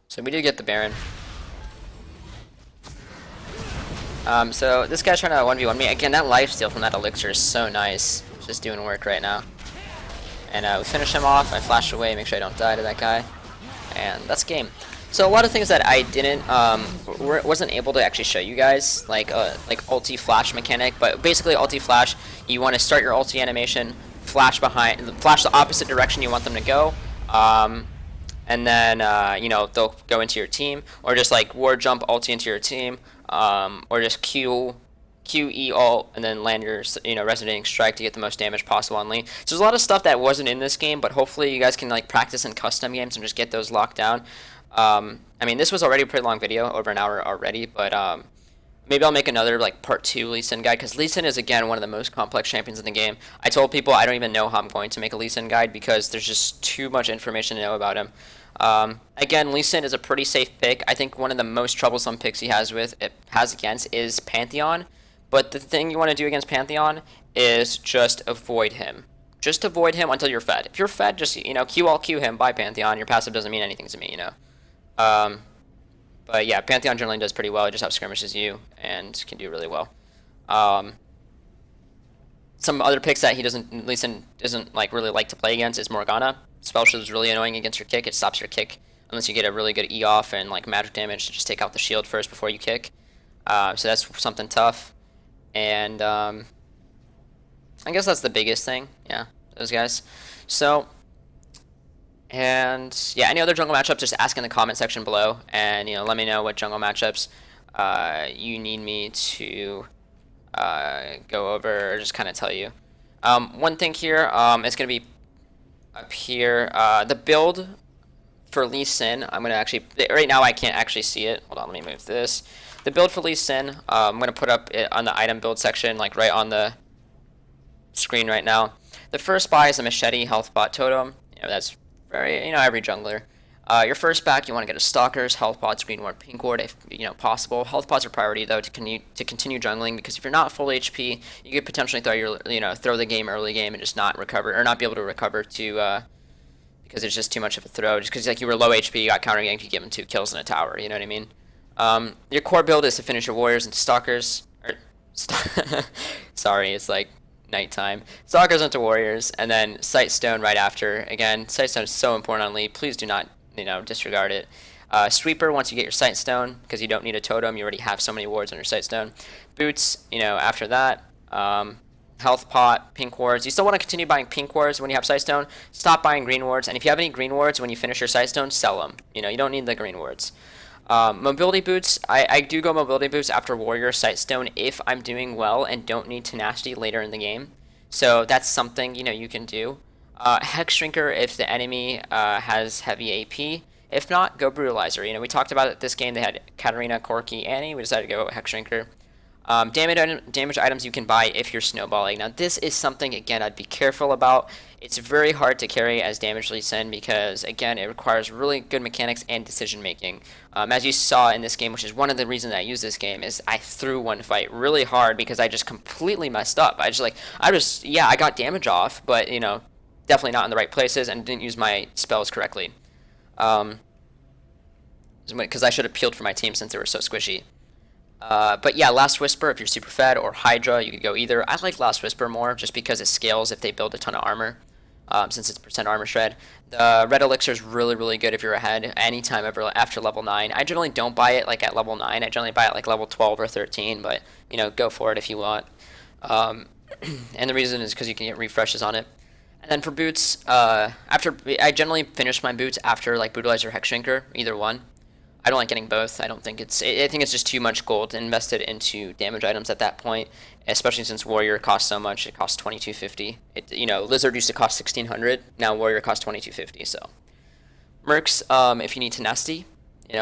So we did get the Baron. So this guy's trying to 1v1 me. Again, that lifesteal from that elixir is so nice. It's just doing work right now. And we finish him off. I flash away, make sure I don't die to that guy. And that's game. So a lot of things that I didn't, wasn't able to actually show you guys, like ulti flash mechanic. But basically ulti flash, you want to start your ulti animation, flash the opposite direction you want them to go. And then, you know, they'll go into your team, or just like ward jump ulti into your team, or just Q E ult and then land your, you know, resonating strike to get the most damage possible on lane. So there's a lot of stuff that wasn't in this game, but hopefully you guys can like practice in custom games and just get those locked down. I mean, this was already a pretty long video, over an hour already, but maybe I'll make another like part 2 Lee Sin guide, because Lee Sin is again one of the most complex champions in the game. I told people I don't even know how I'm going to make a Lee Sin guide because there's just too much information to know about him. Again, Lee Sin is a pretty safe pick. I think one of the most troublesome picks he has against is Pantheon. But the thing you want to do against Pantheon is just avoid him. Just avoid him until you're fed. If you're fed, just, you know, Q him by Pantheon. Your passive doesn't mean anything to me, you know. But yeah, Pantheon generally does pretty well. It just out skirmishes you and can do really well. Some other picks that Lee Sin doesn't like really like to play against is Morgana. Spell Shield is really annoying against your kick. It stops your kick unless you get a really good E off and like magic damage to just take out the shield first before you kick. So that's something tough. And I guess that's the biggest thing. Yeah, those guys. So, and yeah, any other jungle matchups, just ask in the comment section below, and you know, let me know what jungle matchups you need me to go over, or just kind of tell you. One thing here is going to be up here. The build for Lee Sin, I'm going to actually, right now I can't actually see it. Hold on, let me move this. The build for Lee Sin, I'm going to put up it on the item build section, like right on the screen right now. The first buy is a Machete Health Bot Totem. You know, that's very, you know, every jungler. Your first back, you want to get a Stalker's Health Pots, Green Ward, Pink Ward, if you know possible. Health Pots are priority though to continue jungling, because if you're not full HP, you could potentially throw the game early game and just not recover, or not be able to recover to because it's just too much of a throw. Just because like you were low HP, you got counter ganked, you give them 2 kills in a tower. You know what I mean? Your core build is to finish your warriors into stalkers. Sorry, it's like nighttime. Stalkers into warriors, and then Sightstone right after. Again, Sightstone is so important on lead. Please do not, you know, disregard it. Sweeper once you get your Sightstone, because you don't need a totem. You already have so many wards on your Sightstone. Boots, you know, after that. Health pot, pink wards. You still want to continue buying pink wards when you have Sightstone. Stop buying green wards, and if you have any green wards when you finish your Sightstone, sell them. You know, you don't need the green wards. Mobility boots, I do go mobility boots after warrior Sightstone if I'm doing well and don't need tenacity later in the game. So that's something, you know, you can do. Hex Shrinker if the enemy has heavy AP. If not, go Brutalizer. You know, we talked about it this game. They had Katarina, Corki, Annie. We decided to go Hex Shrinker. Damage items you can buy if you're snowballing. Now this is something, again, I'd be careful about. It's very hard to carry as damage Lee Sin because, again, it requires really good mechanics and decision making. As you saw in this game, which is one of the reasons I use this game, is I threw one fight really hard because I just completely messed up. I got damage off, but, you know, definitely not in the right places and didn't use my spells correctly. Because I should have peeled for my team since they were so squishy. But yeah, Last Whisper, if you're super fed, or Hydra, you could go either. I like Last Whisper more, just because it scales if they build a ton of armor, since it's percent armor shred. The Red Elixir is really, really good if you're ahead, anytime ever after level 9. I generally don't buy it like at level 9, I generally buy it like level 12 or 13, but, you know, go for it if you want. And the reason is because you can get refreshes on it. And then for boots, after I generally finish my boots after like Brutalizer, Hex Shrinker, either one. I don't like getting both. I don't think I think it's just too much gold invested into damage items at that point, especially since Warrior costs so much. It costs 2250. Lizard used to cost 1600. Now Warrior costs 2250. So Mercs, if you need tenacity,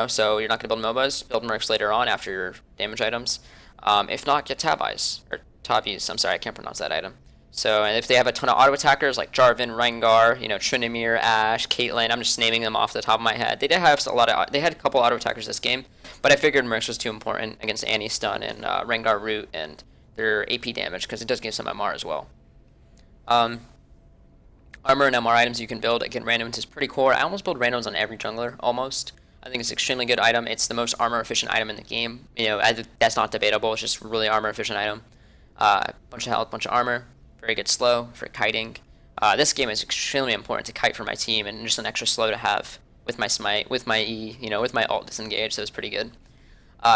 so you're not gonna build MOBAs, build Mercs later on after your damage items. If not, get Tabies or Tabies. I'm sorry, I can't pronounce that item. So, and if they have a ton of auto attackers like Jarvan, Rengar, Tryndamere, Ashe, Caitlyn, I'm just naming them off the top of my head. They did have they had a couple auto attackers this game, but I figured Mercs was too important against Annie Stun and Rengar Root and their AP damage because it does give some MR as well. Armor and MR items you can build. Again, randoms is pretty core. I almost build randoms on every jungler, almost. I think it's an extremely good item. It's the most armor efficient item in the game. That's not debatable. It's just really armor efficient item. Bunch of health, bunch of armor. Very good slow for kiting. This game is extremely important to kite for my team, and just an extra slow to have with my smite, with my E, with my ult disengage, so it's pretty good.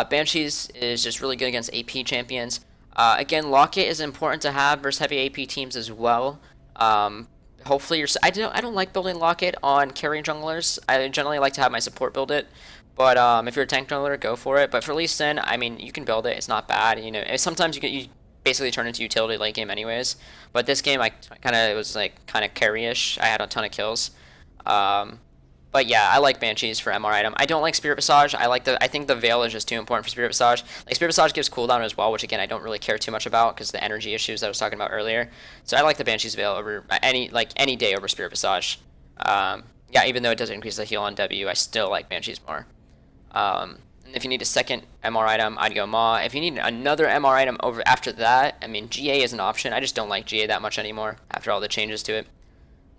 Banshees is just really good against AP champions. Again, Locket is important to have versus heavy AP teams as well. Hopefully I don't like building Locket on carry junglers. I generally like to have my support build it. But if you're a tank jungler, go for it. But for Lee Sin, I mean, you can build it. It's not bad. Sometimes you basically turn into utility late game anyways. But this game, it was like kind of carry-ish. I had a ton of kills. But yeah, I like Banshees for MR item. I don't like Spirit Visage. I think the Veil is just too important for Spirit Visage. Like Spirit Visage gives cooldown as well, which again I don't really care too much about because the energy issues that I was talking about earlier. So I like the Banshees Veil over any day over Spirit Visage. Yeah, even though it does increase the heal on W, I still like Banshees more. And if you need a second MR item, I'd go Maw. If you need another MR item over after that, I mean GA is an option. I just don't like GA that much anymore after all the changes to it.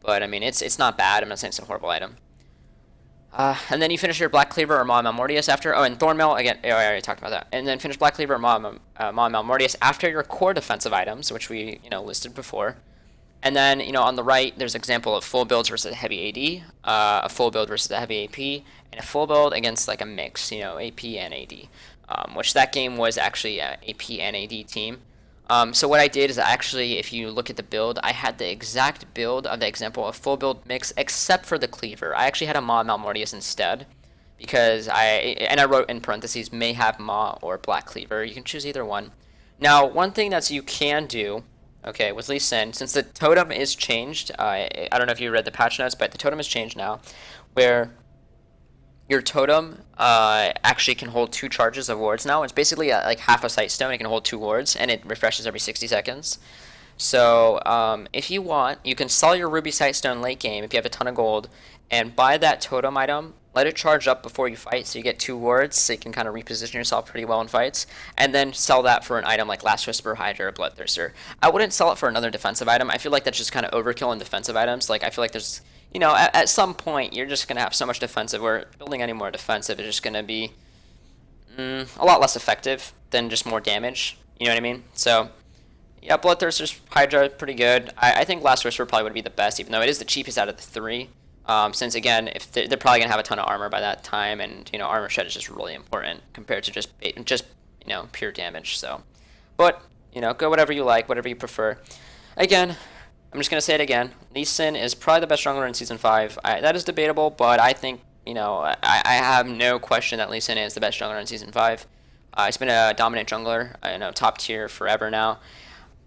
But I mean it's not bad. I'm not saying it's a horrible item. And then you finish your Black Cleaver or Maw Malmortius after. Oh, and Thornmail again. Oh, I already talked about that. And then finish Black Cleaver or Maw Malmortius after your core defensive items, which we listed before. And then on the right, there's an example of full builds versus a heavy AD, a full build versus a heavy AP, and a full build against like a mix, AP and AD. Which that game was actually a AP and AD team. So what I did is actually, if you look at the build, I had the exact build of the example of full build mix, except for the cleaver. I actually had a Maw Malmortius instead, because I wrote in parentheses, may have Maw or Black Cleaver. You can choose either one. Now, one thing that you can do, okay, with Lee Sin, since the totem is changed, I don't know if you read the patch notes, but the totem is changed now, where your totem actually can hold 2 charges of wards now. It's basically like half a sight stone. It can hold 2 wards, and it refreshes every 60 seconds. So if you want, you can sell your Ruby Sight Stone late game if you have a ton of gold, and buy that totem item. Let it charge up before you fight, so you get 2 wards, so you can kind of reposition yourself pretty well in fights, and then sell that for an item like Last Whisper, Hydra, or Bloodthirster. I wouldn't sell it for another defensive item. I feel like that's just kind of overkill in defensive items. Like I feel like there's at some point, you're just going to have so much defensive where building any more defensive is just going to be a lot less effective than just more damage. You know what I mean? So, yeah, Bloodthirster's Hydra, pretty good. I think Last Whisper probably would be the best, even though it is the cheapest out of the 3. Since, again, if they're probably going to have a ton of armor by that time, and, Armor Shed is just really important compared to just pure damage. So, but, go whatever you like, whatever you prefer. Again, I'm just going to say it again. Lee Sin is probably the best jungler in Season 5. That is debatable, but I think, I have no question that Lee Sin is the best jungler in Season 5. He's been a dominant jungler, top tier forever now.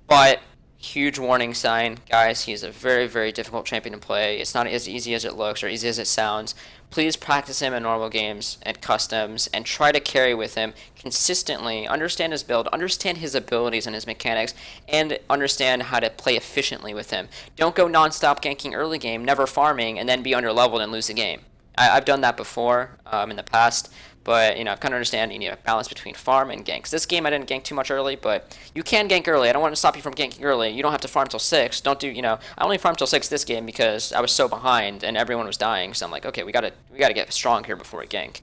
But, huge warning sign, guys, he's a very, very difficult champion to play. It's not as easy as it looks or easy as it sounds. Please practice him in normal games and customs and try to carry with him consistently. Understand his build, understand his abilities and his mechanics, and understand how to play efficiently with him. Don't go non-stop ganking early game, never farming, and then be underleveled and lose the game. I've done that before in the past, but I've kind of understand you need a balance between farm and ganks. This game I didn't gank too much early, but you can gank early. I don't want to stop you from ganking early. You don't have to farm till 6. Don't do I only farmed till 6 this game because I was so behind and everyone was dying. So I'm like, okay, we gotta get strong here before we gank.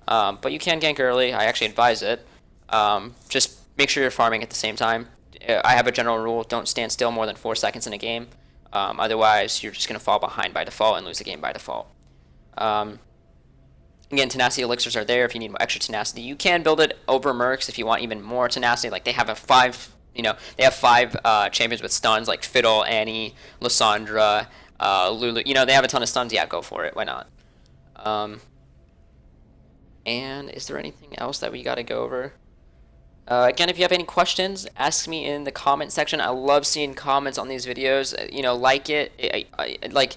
But you can gank early. I actually advise it. Just make sure you're farming at the same time. I have a general rule: don't stand still more than 4 seconds in a game. Otherwise, you're just gonna fall behind by default and lose the game by default. Again, tenacity elixirs are there if you need extra tenacity. You can build it over mercs if you want even more tenacity. Like they have a 5 they have 5 champions with stuns like Fiddle, Annie, Lysandra, Lulu. They have a ton of stuns. Yeah, go for it. Why not? Um, and is there anything else that we got to go over? Again, if you have any questions, ask me in the comment section. I love seeing comments on these videos. Like it. Like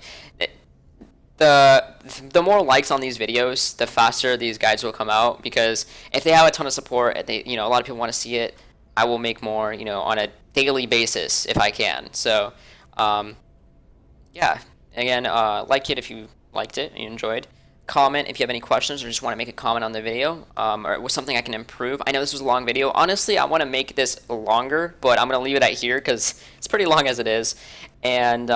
the the more likes on these videos, the faster these guides will come out. Because if they have a ton of support, and a lot of people want to see it, I will make more, on a daily basis if I can. So, yeah. Again, like it if you liked it and you enjoyed. Comment if you have any questions or just want to make a comment on the video, or it was something I can improve. I know this was a long video. Honestly, I want to make this longer, but I'm going to leave it at here because it's pretty long as it is. And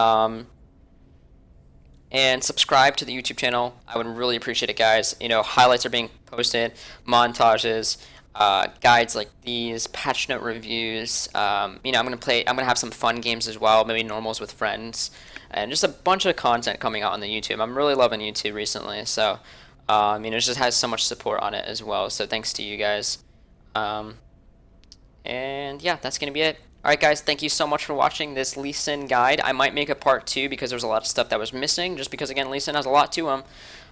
subscribe to the YouTube channel. I would really appreciate it, guys. Highlights are being posted, montages, guides like these, patch note reviews. I'm gonna have some fun games as well, maybe normals with friends, and just a bunch of content coming out on the YouTube. I'm really loving YouTube recently, so it just has so much support on it as well. So thanks to you guys. And yeah, that's gonna be it. Alright guys, thank you so much for watching this Lee Sin guide. I might make a part 2 because there's a lot of stuff that was missing, just because again, Lee Sin has a lot to him.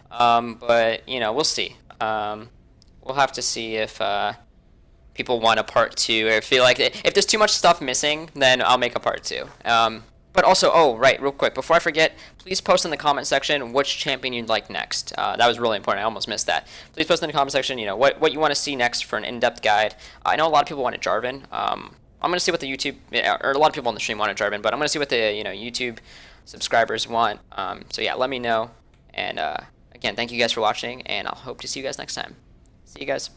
But we'll see. We'll have to see if people want a part 2, or feel like if there's too much stuff missing, then I'll make a part 2. But also, oh right, real quick, before I forget, please post in the comment section which champion you'd like next. That was really important. I almost missed that. Please post in the comment section, what you want to see next for an in-depth guide. I know a lot of people wanted Jarvan. I'm gonna see what the YouTube, or a lot of people on the stream wanted Jarvan, but I'm gonna see what the YouTube subscribers want. So yeah, let me know. And again, thank you guys for watching, and I'll hope to see you guys next time. See you guys.